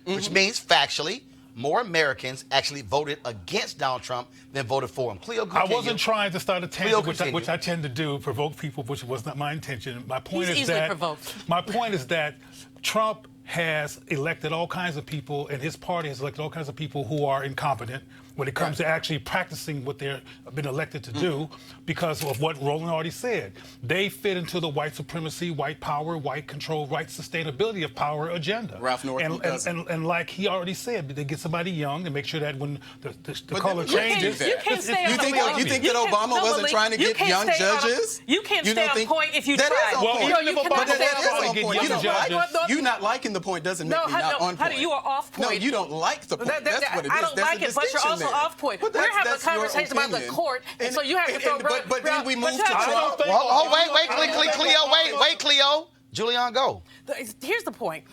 which means factually, more Americans actually voted against Donald Trump than voted for him. Cleo, I continue. wasn't trying to start a Cleo, tangent, which continue. I tend to do, provoke people, which was not my intention. My point He's is easily that provoked. my point is that Trump has elected all kinds of people, and his party has elected all kinds of people who are incompetent when it comes to actually practicing what they've been elected to do, because of what Roland already said. They fit into the white supremacy, white power, white control, white sustainability of power agenda. Ralph Northam doesn't. And like he already said, they get somebody young to make sure that when the But color you can't do changes, that. You can't stay You on think the that- point. you think that Obama wasn't trying to get young judges? You can't You stay don't on think- point if you That try. is on point. No, Even you if cannot Obama But stay that was is on trying on to get point. young You don't judges. like, you not liking the point doesn't make me not on point. Honey, you are off point. No, you don't like the point. That's what it is. I don't There's like a it, but you're also distinction there. off point. But We're having a that's your conversation about the opinion. court, and so you have to throw. But then we move to I don't Trump. think- Well, wait, Cleo. Julian, go. Here's the point.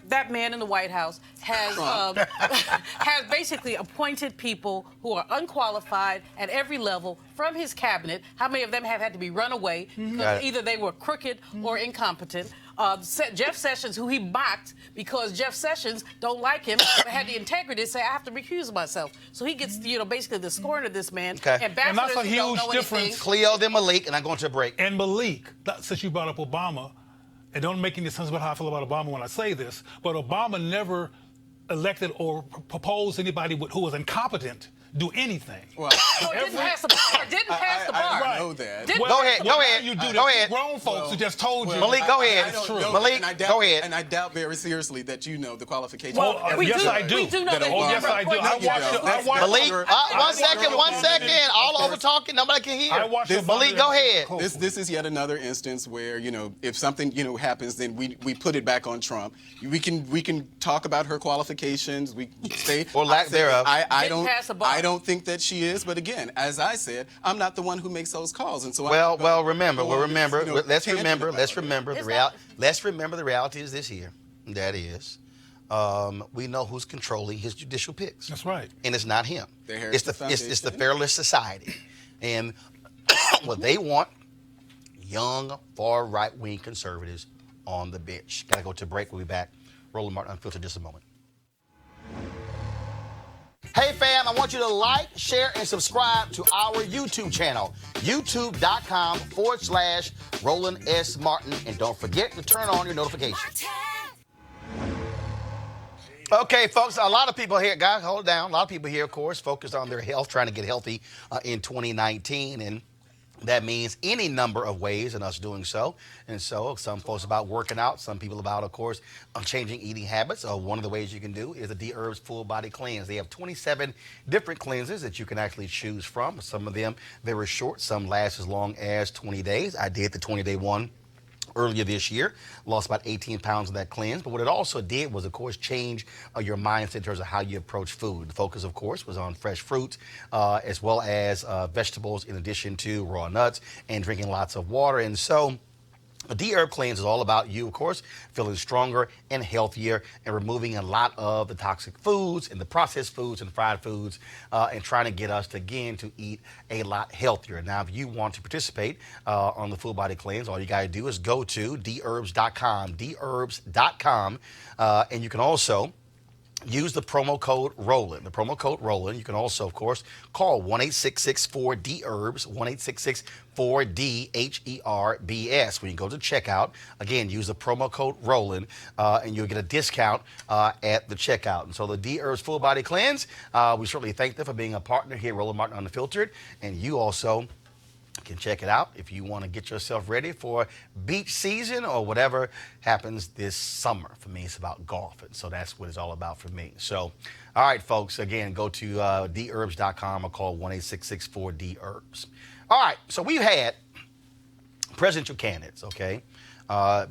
That man in the White House has has basically appointed people who are unqualified at every level from his cabinet. How many of them have had to be run away because either they were crooked or incompetent? Jeff Sessions, who he mocked because Jeff Sessions don't like him, but had the integrity to say, I have to recuse myself. So he gets, basically the scorn of this man. Okay. And And that's a don't huge know difference. anything. Cleo, then Malik, and I'm going to a break. And Malik, since you brought up Obama, it don't make any sense about how I feel about Obama when I say this, but Obama never elected or proposed anybody who was incompetent do anything. Well, No, didn't pass the bar. Didn't pass the bar. I know that. Didn't Go pass ahead, the go bar. ahead. You do Go this. ahead. Grown folks who just told you. Malik, go ahead. I don't true. know Malik, and I doubt, go ahead. And I doubt very seriously that you know the qualifications. Well, of every yes, judge. I do. We do know That that. Obama- yes, I do. No, I you watched don't. it. That's Malik, your- one second. All over talking, nobody can hear. I watched This- Malik, go ahead. This is yet another instance where, if something happens, then we put it back on Trump. We can talk about her qualifications. We say Or lack thereof. I Didn't pass the bar. don't think that she is, but again, as I said, I'm not the one who makes those calls, and so Remember. Let's remember It's not- Let's remember the reality is this here. That is, we know who's controlling his judicial picks. That's right. And it's not him. The It's the Heritage it's the Foundation. Fairless Society, and what they want, young far right wing conservatives on the bench. Gotta go to break. We'll be back. Roland Martin Unfiltered, just a moment. Hey fam, I want you to like, share, and subscribe to our YouTube channel, youtube.com/Roland S. Martin. And don't forget to turn on your notifications. Okay, folks, a lot of people here, guys, hold it down. A lot of people here, of course, focused on their health, trying to get healthy in 2019. And that means any number of ways in us doing so. And so some folks about working out, some people about, of course, changing eating habits. One of the ways you can do is the Dherbs Full Body Cleanse. They have 27 different cleanses that you can actually choose from. Some of them very short, some last as long as 20 days. I did the 20-day one earlier this year, lost about 18 pounds of that cleanse. But what it also did was, of course, change your mindset in terms of how you approach food. The focus, of course, was on fresh fruits as well as vegetables, in addition to raw nuts, and drinking lots of water. And so a Dherb cleanse is all about you, of course, feeling stronger and healthier and removing a lot of the toxic foods and the processed foods and fried foods and trying to get us to eat a lot healthier. Now, if you want to participate on the full body cleanse, all you got to do is go to Dherbs.com, Dherbs.com, and you can also use the promo code Roland. The promo code Roland. You can also, of course, call 1-866-4-DHERBS, 1-866-4-DHERBS. When you go to checkout, again, use the promo code Roland, and you'll get a discount at the checkout. And so the Dherbs Full Body Cleanse, we certainly thank them for being a partner here at Roland Martin Unfiltered. And you also can check it out if you want to get yourself ready for beach season or whatever happens this summer. For me, it's about golf, and so that's what it's all about for me. So, all right, folks, again, go to dherbs.com or call 1-866-4-DHERBS. All right, so we've had presidential candidates, okay,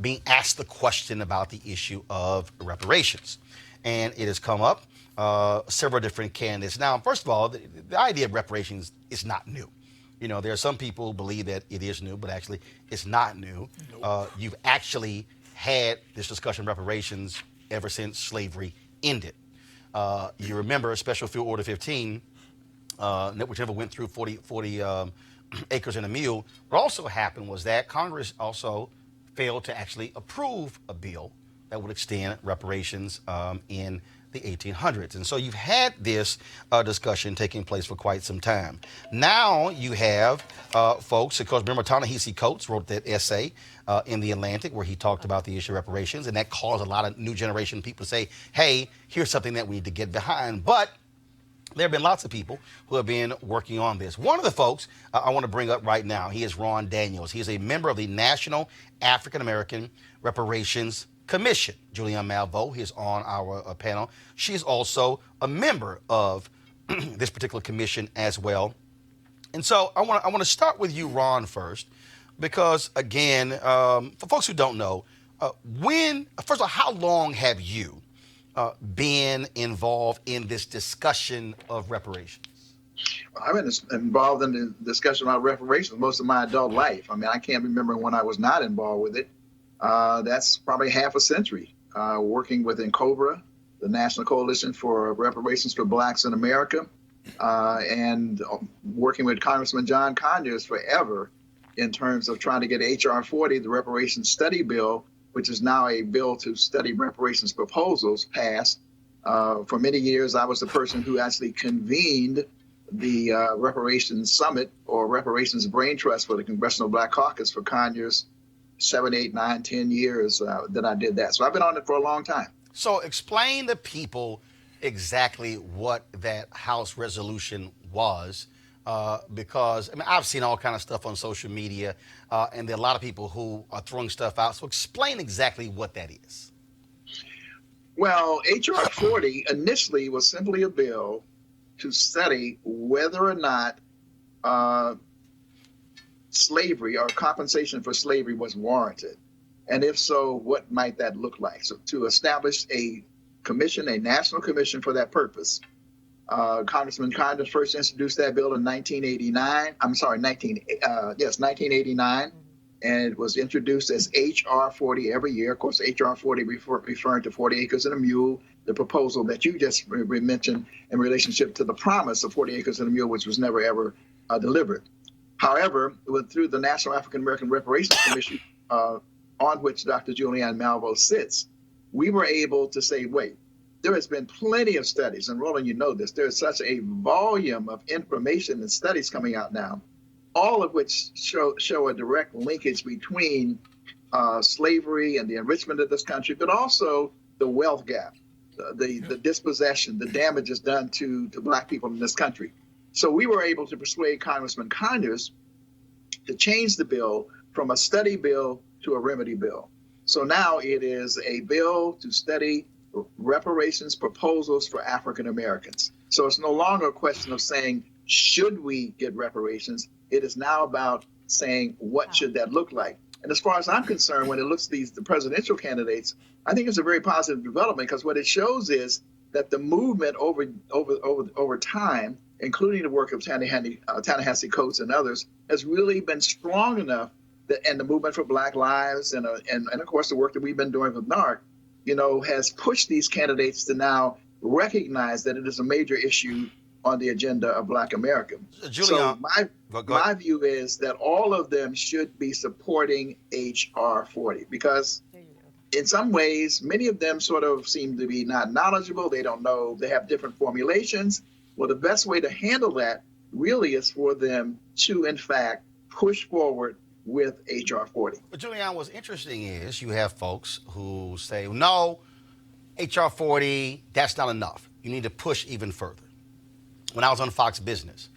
being asked the question about the issue of reparations, and it has come up, several different candidates. Now, first of all, the idea of reparations is not new. You know, there are some people who believe that it is new, but actually it's not new. Nope. You've actually had this discussion of reparations ever since slavery ended. You remember Special Field Order 15, which never went through 40 acres and a mule. What also happened was that Congress also failed to actually approve a bill that would extend reparations in the 1800s. And so you've had this discussion taking place for quite some time. Now you have folks, of course, remember Ta-Nehisi Coates wrote that essay in The Atlantic where he talked about the issue of reparations, and that caused a lot of new generation people to say, hey, here's something that we need to get behind. But there have been lots of people who have been working on this. One of the folks I want to bring up right now, he is Ron Daniels. He is a member of the National African American Reparations Commission. Julianne Malveaux is on our panel. She's also a member of this particular commission as well. And so I want to start with you, Ron, first, because again, for folks who don't know, first of all, how long have you been involved in this discussion of reparations? I've been involved in the discussion about reparations most of my adult life. I mean, I can't remember when I was not involved with it. That's probably half a century, working with NCOBRA, the National Coalition for Reparations for Blacks in America, and working with Congressman John Conyers forever in terms of trying to get H.R. 40, the Reparations Study Bill, which is now a bill to study reparations proposals, passed. For many years, I was the person who actually convened the Reparations Summit or Reparations Brain Trust for the Congressional Black Caucus for Conyers. 7, 8, 9, 10 years that I did that. So I've been on it for a long time. So explain to people exactly what that House resolution was, because I mean, I've seen all kind of stuff on social media, and there are a lot of people who are throwing stuff out. So explain exactly what that is. Well, H.R. 40 initially was simply a bill to study whether or not slavery or compensation for slavery was warranted. And if so, what might that look like? So to establish a commission, a national commission for that purpose. Congressman Conyers first introduced that bill in 1989. And it was introduced as H.R. 40 every year. Of course, H.R. 40 referring to 40 acres and a mule, the proposal that you just mentioned in relationship to the promise of 40 acres and a mule, which was never, ever delivered. However, through the National African American Reparations Commission, on which Dr. Julianne Malveaux sits, we were able to say, wait, there has been plenty of studies, and Roland, you know this, there is such a volume of information and studies coming out now, all of which show a direct linkage between slavery and the enrichment of this country, but also the wealth gap, the dispossession, the damages done to Black people in this country. So we were able to persuade Congressman Conyers to change the bill from a study bill to a remedy bill. So now it is a bill to study reparations proposals for African Americans. So it's no longer a question of saying, should we get reparations? It is now about saying, what should that look like? And as far as I'm concerned, when it looks at the presidential candidates, I think it's a very positive development, because what it shows is that the movement over time, including the work of Ta-Nehisi Coates and others, has really been strong enough that, and the movement for Black Lives and of course the work that we've been doing with NARC, has pushed these candidates to now recognize that it is a major issue on the agenda of Black America. Julian, so my view is that all of them should be supporting H.R. 40, because in some ways, many of them sort of seem to be not knowledgeable. They don't know. They have different formulations. Well, the best way to handle that really is for them to, in fact, push forward with HR 40. But Julian, what's interesting is you have folks who say, no, HR 40, that's not enough. You need to push even further. When I was on Fox Business,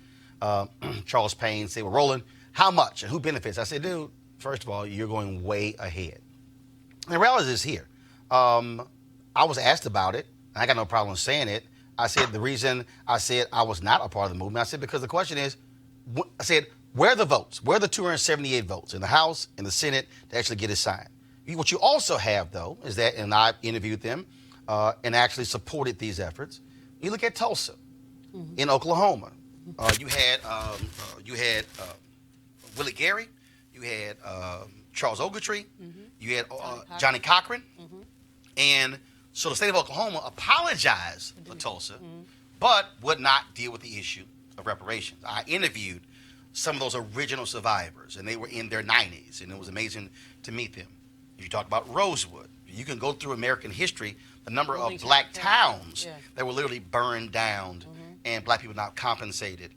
Charles Payne said, well, Roland, how much and who benefits? I said, dude, first of all, you're going way ahead. And the reality is here. I was asked about it. I got no problem saying it. I said the reason I said I was not a part of the movement, I said because the question is, I said, where are the votes? Where are the 278 votes in the House, in the Senate to actually get it signed? What you also have, though, is that, and I interviewed them and actually supported these efforts. You look at Tulsa, in Oklahoma. You had Willie Gary. You had Charles Ogletree. You had Johnny Cochran. And so the state of Oklahoma apologized for Tulsa, but would not deal with the issue of reparations. I interviewed some of those original survivors, and they were in their 90s, and it was amazing to meet them. If you talk about Rosewood, you can go through American history, the number of black towns that were literally burned down and black people not compensated.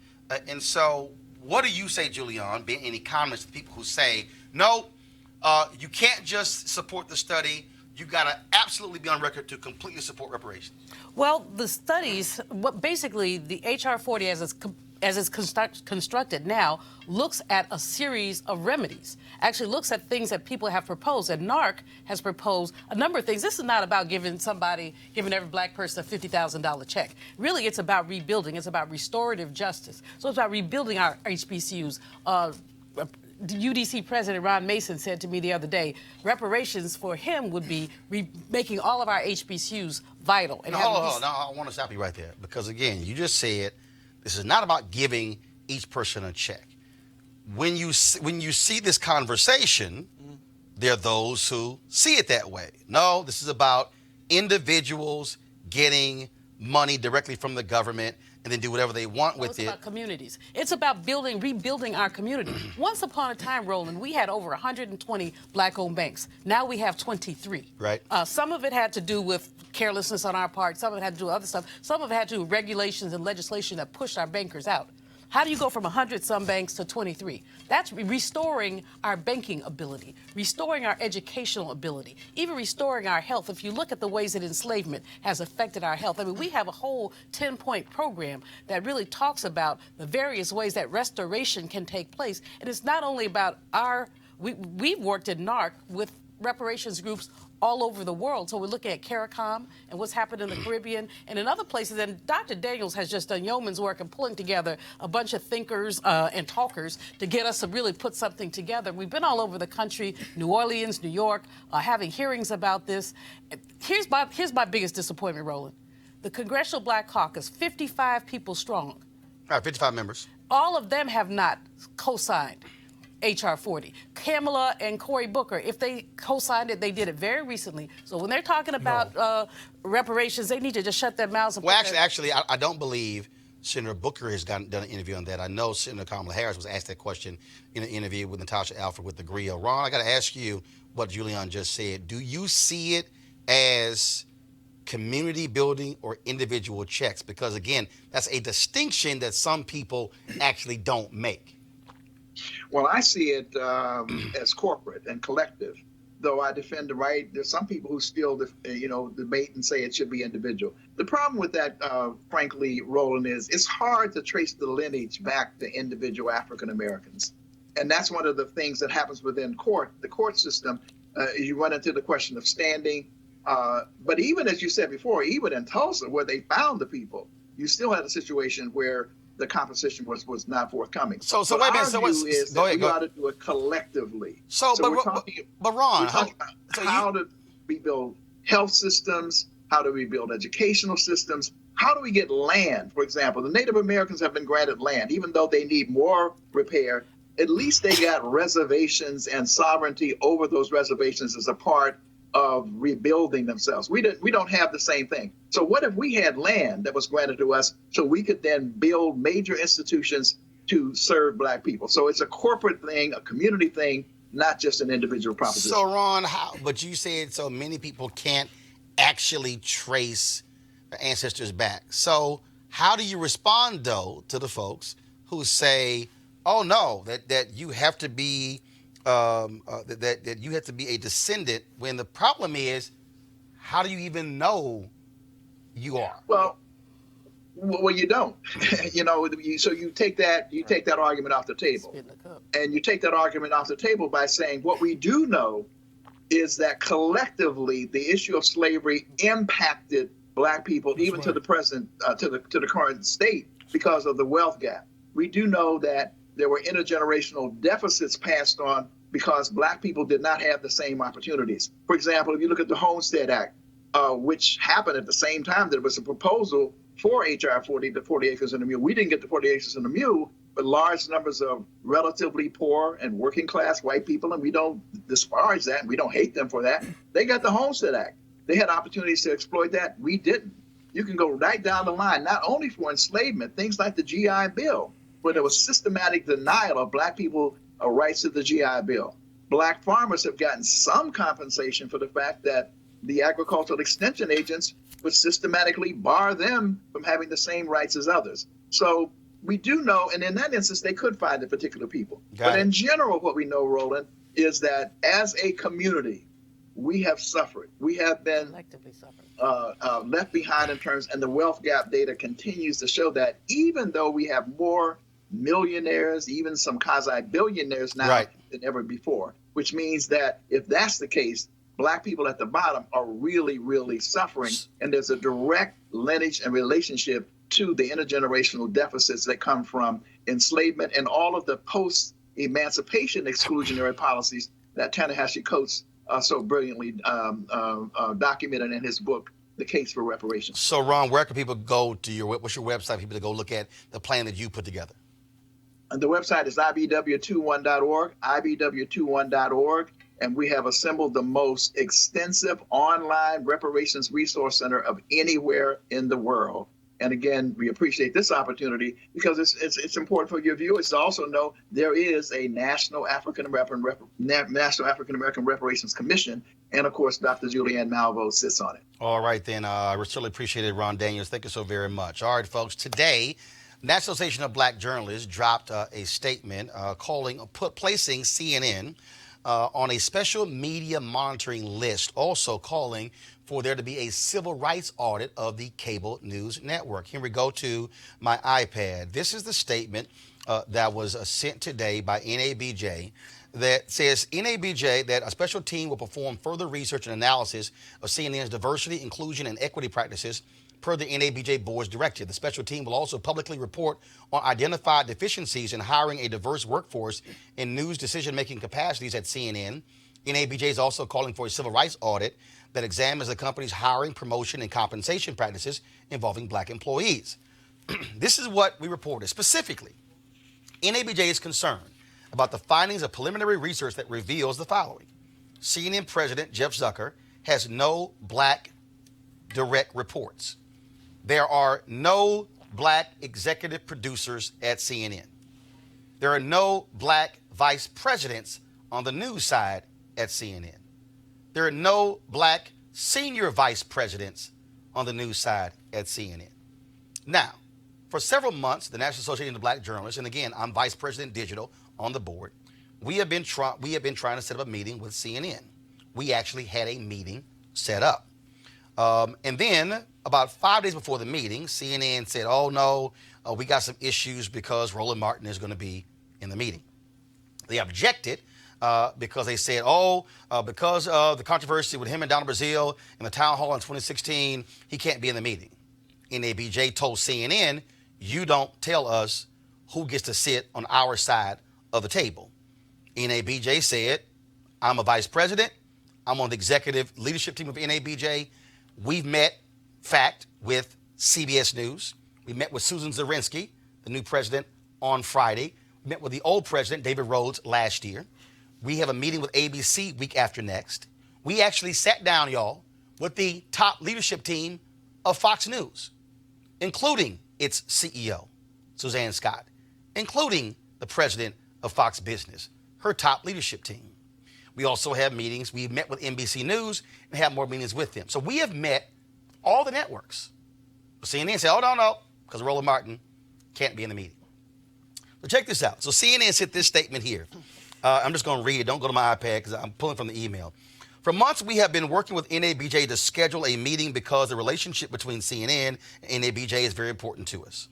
And so what do you say, Julian, being any comments to people who say, no, you can't just support the study, you got to absolutely be on record to completely support reparations? Well, the studies, basically the HR 40 as it's constructed now, looks at a series of remedies, actually looks at things that people have proposed. And NARC has proposed a number of things. This is not about giving every black person a $50,000 check. Really, it's about rebuilding. It's about restorative justice. So it's about rebuilding our HBCUs. The UDC President Ron Mason said to me the other day, reparations for him would be making all of our HBCUs vital. And hold on. I want to stop you right there because, again, you just said this is not about giving each person a check. When you see this conversation, there are those who see it that way. No, this is about individuals getting money directly from the government and then do whatever they want with it. It's about communities. It's about rebuilding our community. Once upon a time, Roland, we had over 120 black-owned banks. Now we have 23. Right. Some of it had to do with carelessness on our part. Some of it had to do with other stuff. Some of it had to do with regulations and legislation that pushed our bankers out. How do you go from 100-some banks to 23? That's restoring our banking ability, restoring our educational ability, even restoring our health. If you look at the ways that enslavement has affected our health, I mean, we have a whole 10-point program that really talks about the various ways that restoration can take place. And it's not only about we've worked at NARC with reparations groups all over the world. So we're looking at CARICOM and what's happened in the Caribbean and in other places. And Dr. Daniels has just done yeoman's work in pulling together a bunch of thinkers and talkers to get us to really put something together. We've been all over the country, New Orleans, New York, having hearings about this. Here's my biggest disappointment, Roland. The Congressional Black Caucus, 55 people strong. All right, 55 members. All of them have not co-signed HR 40. Kamala and Cory Booker, if they co-signed it, they did it very recently. So when they're talking about reparations, they need to just shut their mouths. And actually, I don't believe Senator Booker has done an interview on that. I know Senator Kamala Harris was asked that question in an interview with Natasha Alford with the Grill. Ron, I got to ask you what Julian just said. Do you see it as community building or individual checks? Because, again, that's a distinction that some people actually don't make. Well, I see it as corporate and collective, though I defend the right. There's some people who still, debate and say it should be individual. The problem with that, frankly, Roland, is it's hard to trace the lineage back to individual African Americans. And that's one of the things that happens within the court system. You run into the question of standing. But even as you said before, even in Tulsa, where they found the people, you still had a situation where the compensation was not forthcoming. So wait a minute. So we got to do it collectively. But Ron, how to rebuild health systems? How do we build educational systems? How do we get land? For example, the Native Americans have been granted land, even though they need more repair. At least they got reservations and sovereignty over those reservations as a part of rebuilding themselves. We don't have the same thing. So what if we had land that was granted to us so we could then build major institutions to serve black people? So it's a corporate thing, a community thing, not just an individual proposition. So, Ron, but you said so many people can't actually trace their ancestors back. So how do you respond, though, to the folks who say, oh, no, that you have to be that you have to be a descendant, when the problem is, how do you even know you are? Well, you don't. So you take that argument off the table, and you take that argument off the table by saying what we do know is that collectively the issue of slavery impacted Black people, even to the present, to the current state, because of the wealth gap. We do know that there were intergenerational deficits passed on because Black people did not have the same opportunities. For example, if you look at the Homestead Act, which happened at the same time there was a proposal for HR 40, the 40 acres and a mule. We didn't get the 40 acres and a mule, but large numbers of relatively poor and working class white people, and we don't disparage that, and we don't hate them for that. They got the Homestead Act. They had opportunities to exploit that. We didn't. You can go right down the line, not only for enslavement, things like the GI Bill, where there was systematic denial of Black people rights to the GI Bill. Black farmers have gotten some compensation for the fact that the agricultural extension agents would systematically bar them from having the same rights as others. So we do know, and in that instance, they could find the particular people. But in general, what we know, Roland, is that as a community, we have suffered. We have been left behind in terms, and the wealth gap data continues to show that even though we have more millionaires, even some quasi-billionaires now than ever before, which means that if that's the case, Black people at the bottom are really, really suffering. And there's a direct lineage and relationship to the intergenerational deficits that come from enslavement and all of the post-emancipation exclusionary policies that Ta-Nehisi Coates so brilliantly documented in his book, The Case for Reparations. So, Ron, where can people go to what's your website for people to go look at the plan that you put together? And the website is ibw21.org, ibw21.org, and we have assembled the most extensive online reparations resource center of anywhere in the world. And again, we appreciate this opportunity because it's important for your viewers to also know there is a National African American Reparations Commission, and of course, Dr. Julianne Malveaux sits on it. All right, then. I certainly appreciate it, Ron Daniels. Thank you so very much. All right, folks. Today, National Association of Black Journalists dropped a statement placing CNN on a special media monitoring list, also calling for there to be a civil rights audit of the cable news network. Here we go to my iPad. This is the statement that was sent today by NABJ that says, NABJ, that a special team will perform further research and analysis of CNN's diversity, inclusion, and equity practices per the NABJ board's directive. The special team will also publicly report on identified deficiencies in hiring a diverse workforce in news decision-making capacities at CNN. NABJ is also calling for a civil rights audit that examines the company's hiring, promotion, and compensation practices involving Black employees. This is what we reported. Specifically, NABJ is concerned about the findings of preliminary research that reveals the following. CNN President Jeff Zucker has no Black direct reports. There are no Black executive producers at CNN. There are no Black vice presidents on the news side at CNN. There are no Black senior vice presidents on the news side at CNN. Now, for several months, the National Association of Black Journalists, and again, I'm Vice President Digital on the board, we have been trying to set up a meeting with CNN. We actually had a meeting set up. And then about 5 days before the meeting, CNN said, oh no, we got some issues because Roland Martin is going to be in the meeting. They objected because they said, because of the controversy with him and Donna Brazile in the town hall in 2016, he can't be in the meeting. NABJ told CNN, you don't tell us who gets to sit on our side of the table. NABJ said, I'm a vice president. I'm on the executive leadership team of NABJ. We've met, with CBS News. We met with Susan Zirinsky, the new president, on Friday. We met with the old president, David Rhodes, last year. We have a meeting with ABC week after next. We actually sat down, y'all, with the top leadership team of Fox News, including its CEO, Suzanne Scott, including the president of Fox Business, her top leadership team. We also have meetings. We've met with NBC News and have more meetings with them. So we have met all the networks. CNN said, oh, no, because Roland Martin can't be in the meeting. So check this out. So CNN sent this statement here. I'm just going to read it. Don't go to my iPad because I'm pulling from the email. For months, we have been working with NABJ to schedule a meeting because the relationship between CNN and NABJ is very important to us.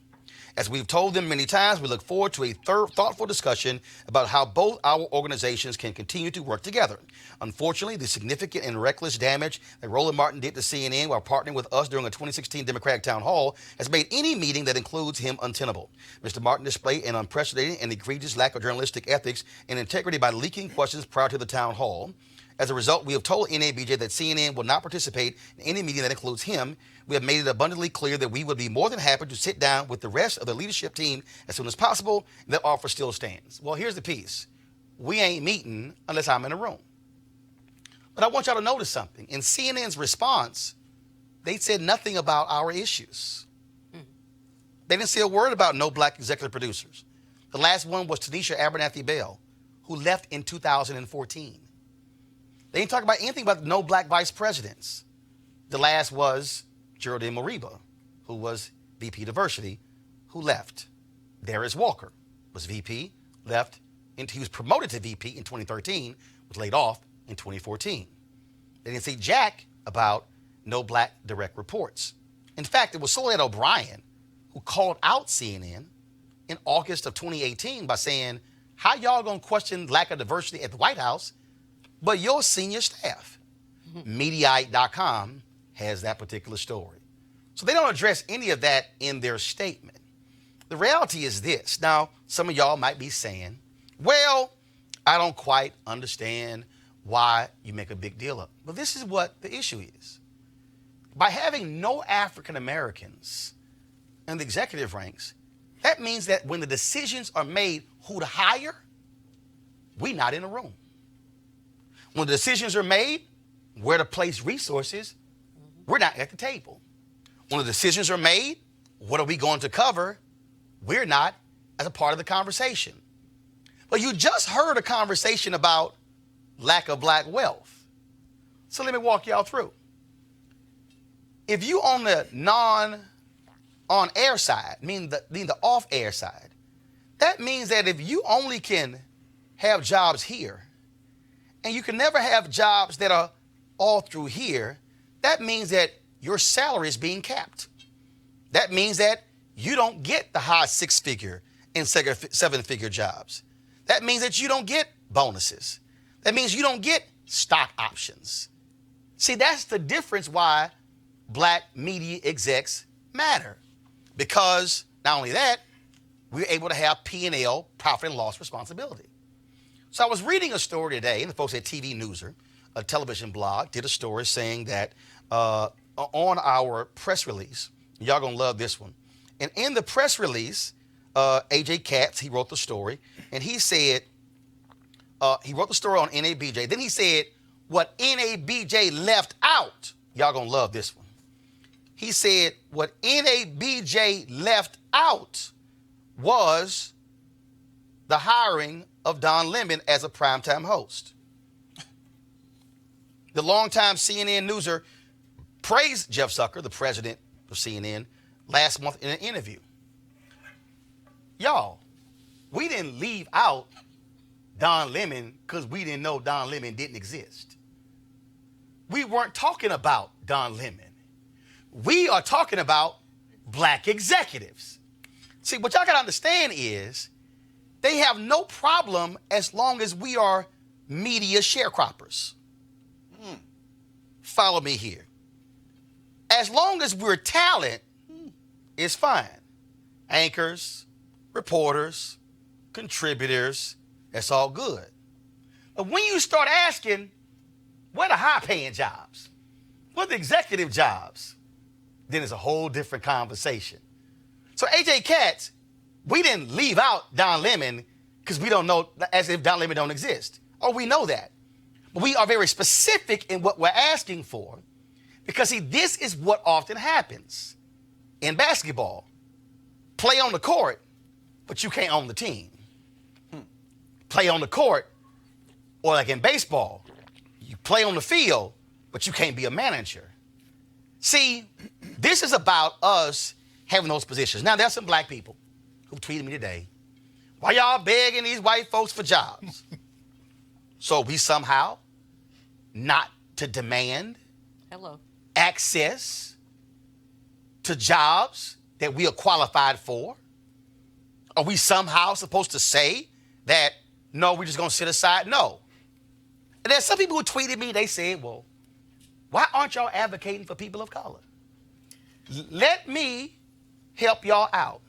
As we've told them many times, we look forward to a thoughtful discussion about how both our organizations can continue to work together. Unfortunately, the significant and reckless damage that Roland Martin did to CNN while partnering with us during a 2016 Democratic town hall has made any meeting that includes him untenable. Mr. Martin displayed an unprecedented and egregious lack of journalistic ethics and integrity by leaking questions prior to the town hall. As a result, we have told NABJ that CNN will not participate in any meeting that includes him. We have made it abundantly clear that we would be more than happy to sit down with the rest of the leadership team as soon as possible, and that offer still stands. Well, here's the piece. We ain't meeting unless I'm in a room. But I want y'all to notice something. In CNN's response, they said nothing about our issues. They didn't say a word about no black executive producers. The last one was Tanisha Abernathy Bell, who left in 2014. They didn't talk about anything about no black vice presidents. The last was Geraldine Moriba, who was VP Diversity, who left. Darius Walker was VP, left, and he was promoted to VP in 2013, was laid off in 2014. They didn't say jack about no black direct reports. In fact, it was Soledad O'Brien who called out CNN in August of 2018 by saying, how y'all gonna question lack of diversity at the White House, but your senior staff? Mediaite.com has that particular story. So they don't address any of that in their statement. The reality is this. Now, some of y'all might be saying, well, I don't quite understand why you make a big deal of it. But this is what the issue is. By having no African Americans in the executive ranks, that means that when the decisions are made who to hire, we're not in the room. When the decisions are made where to place resources, we're not at the table. When the decisions are made, what are we going to cover? We're not as a part of the conversation. But you just heard a conversation about lack of black wealth. So let me walk y'all through. If you on the on-air side, meaning the off-air side, that means that if you only can have jobs here, and you can never have jobs that are all through here, that means that your salary is being capped. That means that you don't get the high six-figure and seven-figure jobs. That means that you don't get bonuses. That means you don't get stock options. See, that's the difference why black media execs matter. Because not only that, we're able to have P&L, profit and loss responsibility. So I was reading a story today, and the folks at TV Newser, a television blog, did a story saying that on our press release, y'all gonna love this one. And in the press release, AJ Katz, he wrote the story, and he said, he wrote the story on NABJ. Then he said, what NABJ left out, y'all gonna love this one. He said, what NABJ left out was the hiring of Don Lemon as a primetime host. The longtime CNN newser praised Jeff Zucker, the president of CNN, last month in an interview. Y'all, we didn't leave out Don Lemon because we didn't know Don Lemon didn't exist. We weren't talking about Don Lemon. We are talking about black executives. See, what y'all got to understand is they have no problem as long as we are media sharecroppers. Follow me here. As long as we're talent, it's fine. Anchors, reporters, contributors, that's all good. But when you start asking, what are high-paying jobs? What are the executive jobs? Then it's a whole different conversation. So AJ Katz, we didn't leave out Don Lemon because we don't know, as if Don Lemon don't exist. Oh, we know that. But we are very specific in what we're asking for because, see, this is what often happens in basketball. Play on the court, but you can't own the team. Play on the court, Or like in baseball, you play on the field, but you can't be a manager. See, this is about us having those positions. Now, there's some black people who tweeted me today, why y'all begging these white folks for jobs? So we somehow not to demand access to jobs that we are qualified for? Are we somehow supposed to say that, no, we're just going to sit aside? No. And there's some people who tweeted me, they said, well, why aren't y'all advocating for people of color? Let me help y'all out.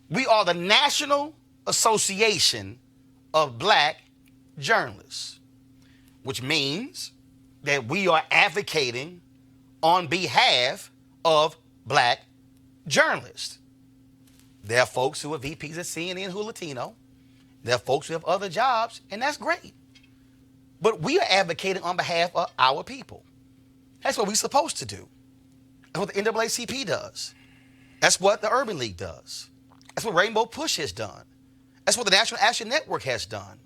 We are the National Association of Black Journalists, which means that we are advocating on behalf of black journalists. There are folks who are VPs at CNN who are Latino. There are folks who have other jobs, and that's great. But we are advocating on behalf of our people. That's what we're supposed to do. That's what the NAACP does. That's what the Urban League does. That's what Rainbow Push has done. That's what the National Action Network has done.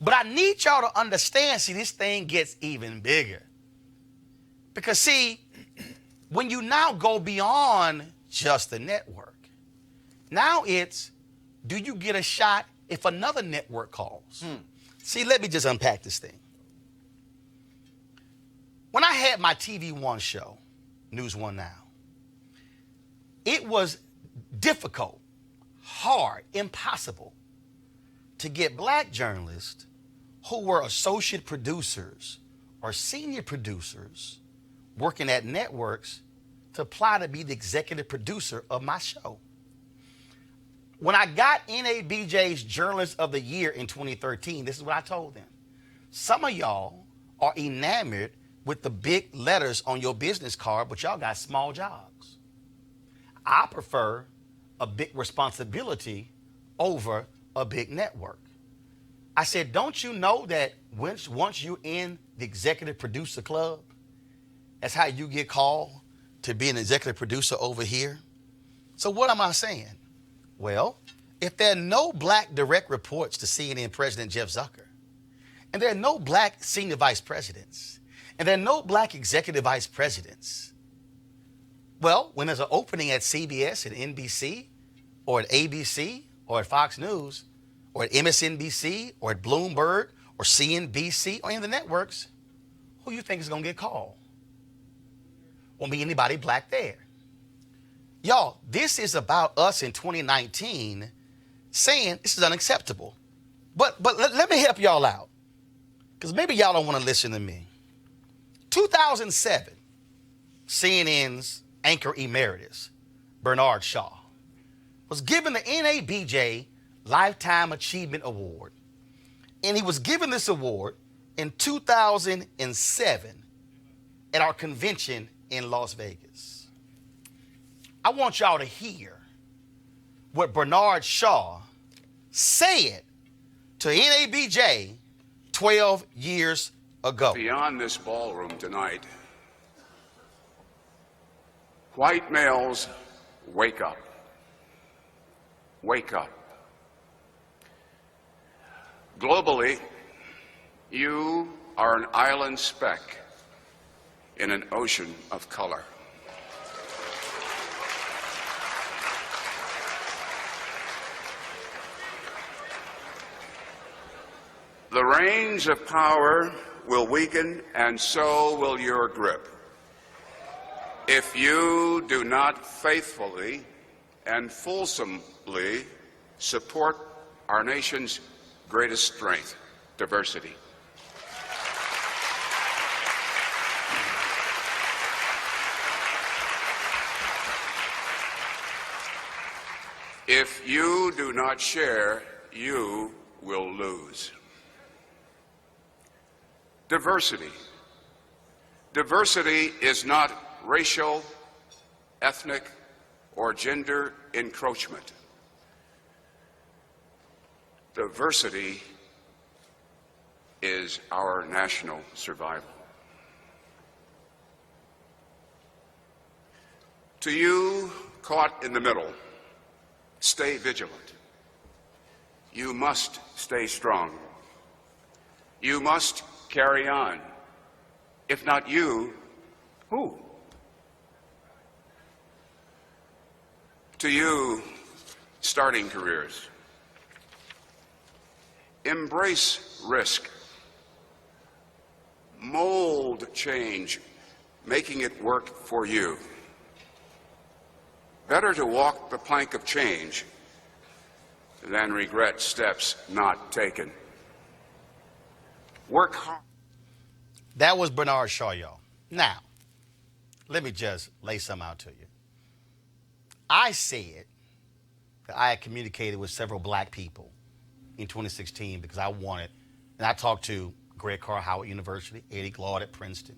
But I need y'all to understand, see, this thing gets even bigger. Because, see, when you now go beyond just the network, now it's, do you get a shot if another network calls? See, let me just unpack this thing. When I had my TV One show, News One Now, it was difficult, hard, impossible to get black journalists who were associate producers or senior producers working at networks to apply to be the executive producer of my show. When I got NABJ's Journalist of the Year in 2013, this is what I told them. Some of y'all are enamored with the big letters on your business card, but y'all got small jobs. I prefer a big responsibility over a big network. I said, don't you know that once you're in the executive producer club, that's how you get called to be an executive producer over here? So what am I saying? Well, if there are no black direct reports to CNN President Jeff Zucker, and there are no black senior vice presidents, and there are no black executive vice presidents, well, when there's an opening at CBS, at NBC, or at ABC, or at Fox News, or at MSNBC, or at Bloomberg, or CNBC, or any of the networks, who you think is going to get called? Won't be anybody black there. Y'all, this is about us in 2019 saying this is unacceptable. But let me help y'all out, because maybe y'all don't want to listen to me. 2007, CNN's anchor emeritus, Bernard Shaw, was given the NABJ Lifetime Achievement Award. And he was given this award in 2007 at our convention in Las Vegas. I want y'all to hear what Bernard Shaw said to NABJ 12 years ago. Beyond this ballroom tonight, white males, wake up. Wake up. Globally, you are an island speck in an ocean of color. The reins of power will weaken, and so will your grip, if you do not faithfully and fulsomely support our nation's greatest strength, diversity. If you do not share, you will lose. Diversity. Diversity is not racial, ethnic, or gender encroachment. Diversity is our national survival. To you caught in the middle, stay vigilant. You must stay strong. You must carry on. If not you, who? To you, starting careers, embrace risk. Mold change, making it work for you. Better to walk the plank of change than regret steps not taken. Work hard. That was Bernard Shaw, y'all. Now, let me just lay something out to you. I said that I had communicated with several black people in 2016 because I wanted, and I talked to Greg Carr, Howard University, Eddie Glaude at Princeton,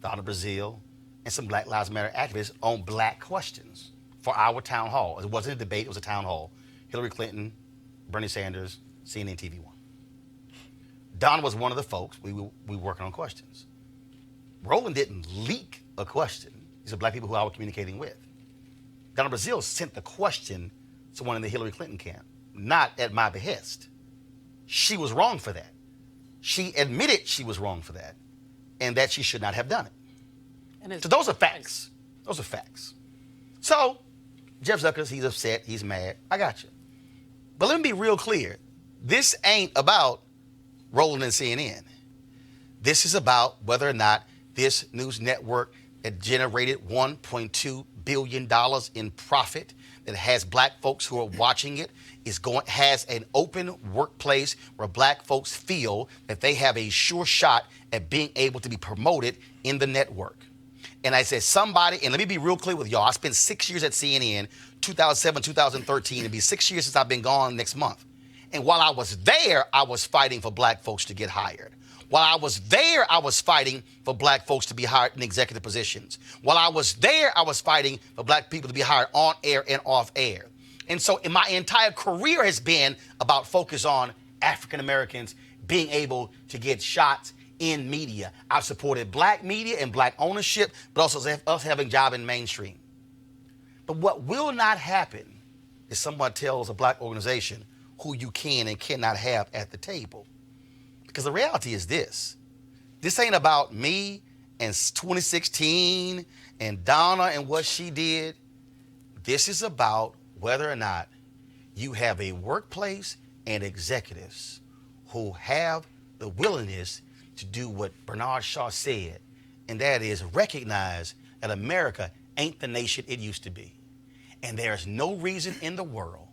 Donna Brazile, and some Black Lives Matter activists on black questions for our town hall. It wasn't a debate, it was a town hall. Hillary Clinton, Bernie Sanders, CNN TV1. Donna was one of the folks we were working on questions. Roland didn't leak a question. These are black people who I was communicating with. Donna Brazile sent the question to someone in the Hillary Clinton camp, not at my behest. She was wrong for that. She admitted she was wrong for that and that she should not have done it. So those are facts. Those are facts. So Jeff Zucker, he's upset, he's mad. I got you. But let me be real clear. This ain't about Roland and CNN. This is about whether or not this news network that generated $1.2 billion in profit, that has black folks who are watching it, has an open workplace where black folks feel that they have a sure shot at being able to be promoted in the network. And I said, somebody, and let me be real clear with y'all, I spent 6 years at CNN, 2007, 2013, it'll be 6 years since I've been gone next month. And while I was there, I was fighting for black folks to get hired. While I was there, I was fighting for black folks to be hired in executive positions. While I was there, I was fighting for black people to be hired on air and off air. And so my entire career has been about focus on African Americans being able to get shots in media. I've supported black media and black ownership, but also us having job in mainstream. But what will not happen is someone tells a black organization who you can and cannot have at the table. Because the reality is this ain't about me and 2016 and Donna and what she did. This is about whether or not you have a workplace and executives who have the willingness to do what Bernard Shaw said, and that is recognize that America ain't the nation it used to be. And there's no reason in the world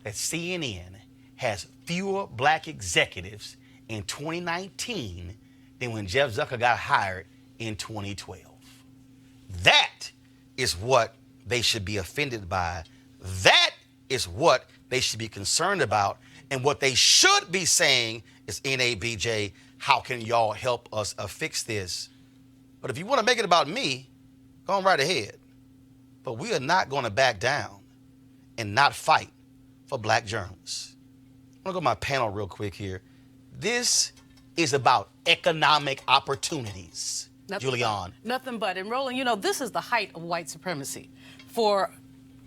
that CNN has fewer black executives in 2019 than when Jeff Zucker got hired in 2012. That is what they should be offended by. That is what they should be concerned about. And what they should be saying is, NABJ, how can y'all help us fix this? But if you want to make it about me, go on right ahead. But we are not going to back down and not fight for black journalists. I'm going to go to my panel real quick here. This is about economic opportunities, Julianne. Nothing but. And Roland, you know, this is the height of white supremacy. For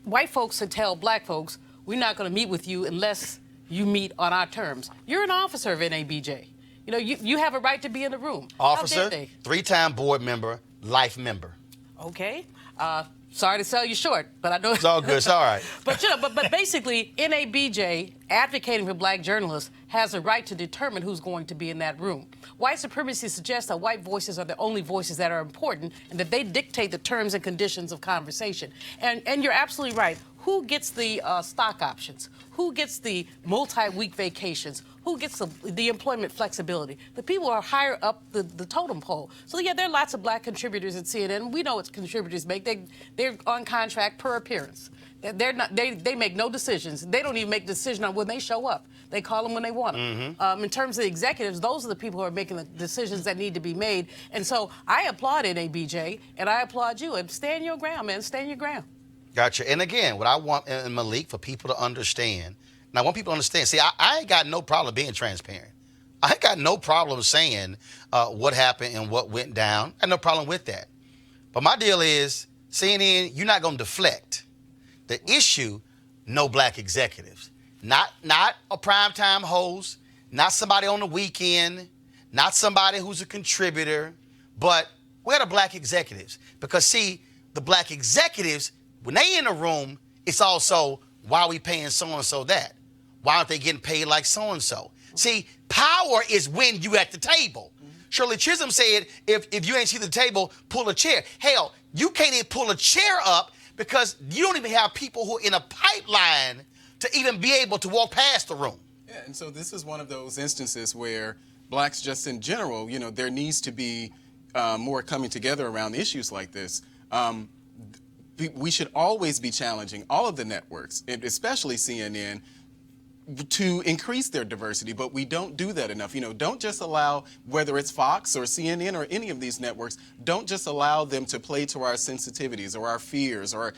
white folks to tell black folks, we're not going to meet with you unless you meet on our terms. You're an officer of NABJ. You know, you have a right to be in the room. Officer, 3-time board member, life member. Okay. Sorry to sell you short, but I know it's all good. It's all right. But you know, but basically, NABJ advocating for black journalists has a right to determine who's going to be in that room. White supremacy suggests that white voices are the only voices that are important, and that they dictate the terms and conditions of conversation. And you're absolutely right. Who gets the stock options? Who gets the multi-week vacations? Who gets the employment flexibility? The people are higher up the totem pole. So yeah, there are lots of black contributors at CNN. We know what contributors make. They're on contract per appearance. They make no decisions. They don't even make a decision on when they show up. They call them when they want them. Mm-hmm. In terms of the executives, those are the people who are making the decisions that need to be made. And so I applaud NABJ, and I applaud you. And stand your ground, man. Stand your ground. Gotcha. And again, what I want, Malik, for people to understand, and I want people to understand, see, I ain't got no problem being transparent. I ain't got no problem saying what happened and what went down. I have no problem with that. But my deal is, CNN, you're not going to deflect the issue, no black executives. Not a primetime host, not somebody on the weekend, not somebody who's a contributor, but where are the black executives? Because see, the black executives, when they in a room, it's also, why are we paying so-and-so that? Why aren't they getting paid like so-and-so? See, power is when you at the table. Shirley Chisholm said, if you ain't see the table, pull a chair. Hell, you can't even pull a chair up because you don't even have people who are in a pipeline to even be able to walk past the room. Yeah, and so this is one of those instances where blacks just in general, there needs to be more coming together around issues like this. We should always be challenging all of the networks, and especially CNN, to increase their diversity, but we don't do that enough. Don't just allow, whether it's Fox or CNN or any of these networks, don't just allow them to play to our sensitivities or our fears or,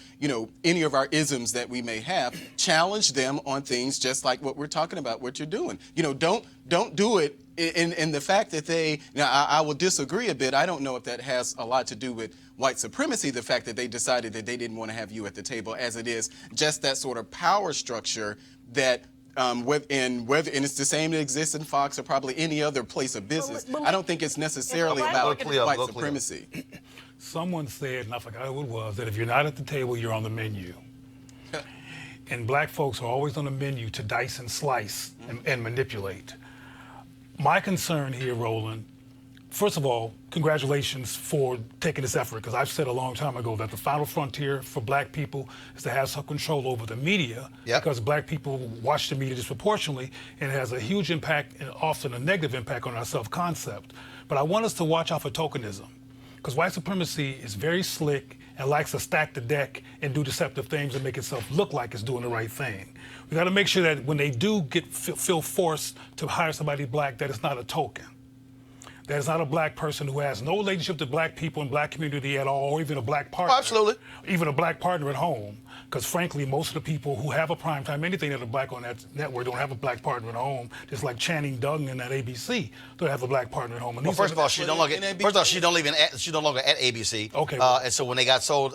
any of our isms that we may have. Challenge them on things just like what we're talking about, what you're doing. Don't do it in the fact that I will disagree a bit. I don't know if that has a lot to do with white supremacy, the fact that they decided that they didn't want to have you at the table, as it is just that sort of power structure that and it's the same that exists in Fox or probably any other place of business. I don't think it's necessarily about white supremacy. Someone said, and I forgot who it was, that if you're not at the table, you're on the menu. And black folks are always on the menu to dice and slice and manipulate. My concern here, Roland, first of all, congratulations for taking this effort, because I've said a long time ago that the final frontier for black people is to have some control over the media, because black people watch the media disproportionately, and it has a huge impact and often a negative impact on our self-concept. But I want us to watch out for tokenism, because white supremacy is very slick and likes to stack the deck and do deceptive things and make itself look like it's doing the right thing. We got to make sure that when they do feel forced to hire somebody black, that it's not a token. That is not a black person who has no relationship to black people and black community at all, or even a black partner. Oh, absolutely. Even a black partner at home. Because frankly, most of the people who have a primetime anything that are black on that network don't have a black partner at home. Just like Channing Duggan and at ABC don't have a black partner at home. And well, first of all, she's no longer at ABC. Okay. And so when they got sold,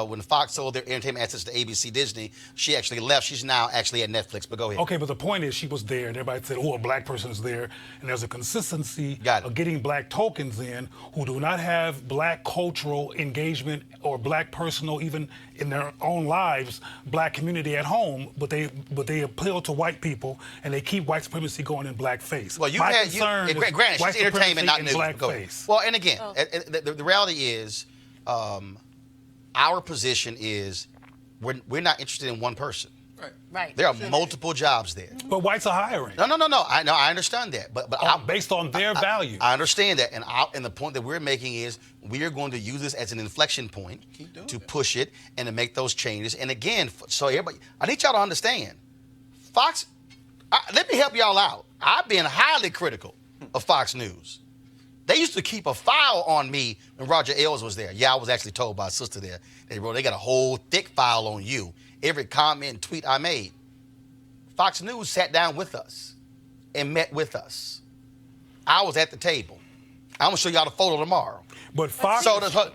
when Fox sold their entertainment assets to ABC Disney, she actually left. She's now actually at Netflix. But go ahead. Okay, but the point is, she was there, and everybody said, "Oh, a black person is there," and there's a consistency of getting black tokens in who do not have black cultural engagement or black personal, even in their own lives, black community at home, but they appeal to white people and they keep white supremacy going in blackface. Well, granted, she's entertainment, not news. Blackface. Well, and again, the reality is, our position is we're not interested in one person. Right. There are multiple jobs there. But whites are hiring. No. I understand that. But based on their value. I understand that. And the point that we're making is we are going to use this as an inflection point to push it and to make those changes. And again, so everybody, I need y'all to understand, Fox, let me help y'all out. I've been highly critical of Fox News. They used to keep a file on me when Roger Ailes was there. Yeah, I was actually told by a sister there. They got a whole thick file on you. Every comment and tweet I made. Fox News sat down with us and met with us. I was at the table. I'm gonna show y'all the photo tomorrow. But Fox. No. But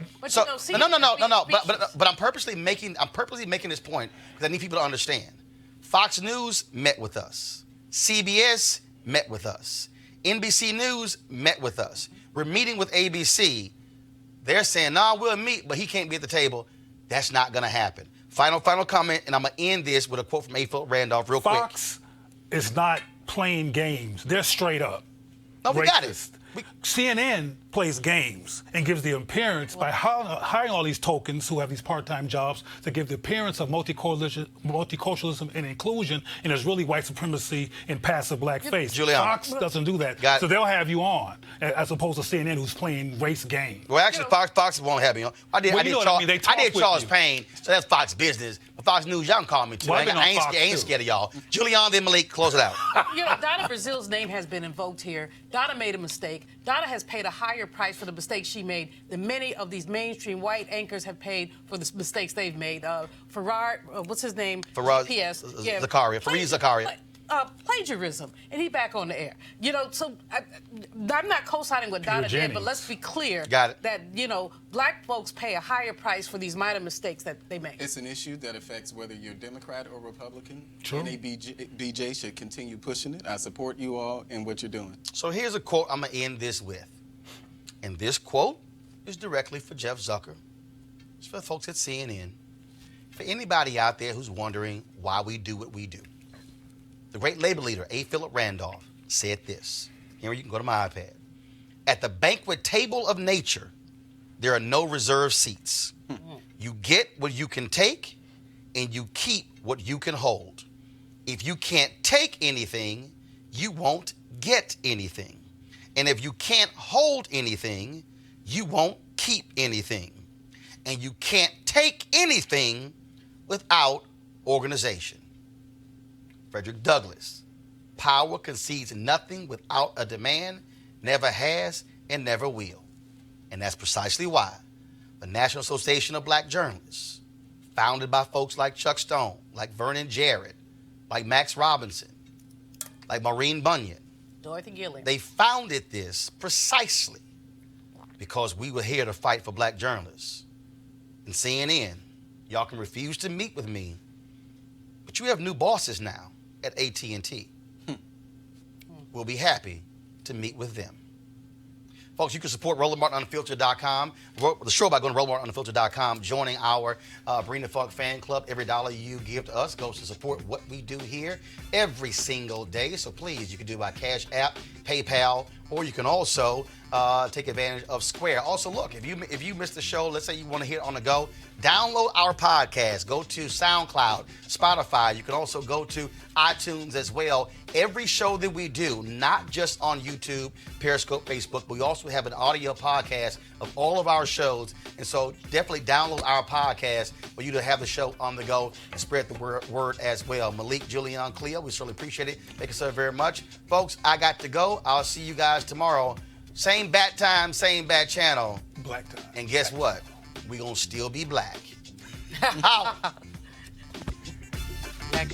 I'm purposely making this point because I need people to understand. Fox News met with us. CBS met with us. NBC News met with us. We're meeting with ABC. They're saying, "No, we'll meet, but he can't be at the table." That's not gonna happen. Final comment, and I'm going to end this with a quote from A. Philip Randolph real quick. Fox is not playing games. They're straight up No, we got it. CNN plays games and gives the appearance by hiring all these tokens who have these part-time jobs to give the appearance of multiculturalism and inclusion, and there's really white supremacy and passive blackface. Fox doesn't do that. So they'll have you on, as opposed to CNN, who's playing race games. Well, actually, Fox won't have me on. I did Charles Payne, so that's Fox business. But Fox News, y'all can call me too. Well, I ain't scared of y'all. Julian, then Malik, close it out. Donna Brazil's name has been invoked here. Donna made a mistake. Donna has paid a higher price for the mistakes she made than many of these mainstream white anchors have paid for the mistakes they've made. Farrar, what's his name? Faraz PS. Zakaria. Fareed Zakaria. plagiarism, and he back on the air. You know, so I'm not co-signing what Donna did, but let's be clear that, you know, black folks pay a higher price for these minor mistakes that they make. It's an issue that affects whether you're Democrat or Republican. True. NABJ should continue pushing it. I support you all in what you're doing. So here's a quote I'm going to end this with. And this quote is directly for Jeff Zucker. It's for the folks at CNN. For anybody out there who's wondering why we do what we do. The great labor leader, A. Philip Randolph, said this. Here, you can go to my iPad. At the banquet table of nature, there are no reserved seats. You get what you can take, and you keep what you can hold. If you can't take anything, you won't get anything. And if you can't hold anything, you won't keep anything. And you can't take anything without organization. Frederick Douglass, power concedes nothing without a demand, never has and never will. And that's precisely why the National Association of Black Journalists, founded by folks like Chuck Stone, like Vernon Jarrett, like Max Robinson, like Maureen Bunyan, Dorothy Gilliam, they founded this precisely because we were here to fight for black journalists. And CNN, y'all can refuse to meet with me, but you have new bosses now at AT&T. We'll be happy to meet with them. Folks, you can support RolandMartinUnfiltered.com, the show by going to RolandMartinUnfiltered.com, joining our Bring the Funk fan club. Every dollar you give to us goes to support what we do here every single day. So please, you can do it by Cash App, PayPal, or you can also take advantage of Square. Also, look, if you missed the show, let's say you want to hear it on the go, download our podcast. Go to SoundCloud, Spotify. You can also go to iTunes as well. Every show that we do, not just on YouTube, Periscope, Facebook, but we also have an audio podcast of all of our shows. And so definitely download our podcast for you to have the show on the go and spread the word as well. Malik, Julian, Cleo, we certainly appreciate it. Thank you so very much. Folks, I got to go. I'll see you guys tomorrow. Same bat time, same bat channel. Black time. And guess what? We're going to still be black. How? Black.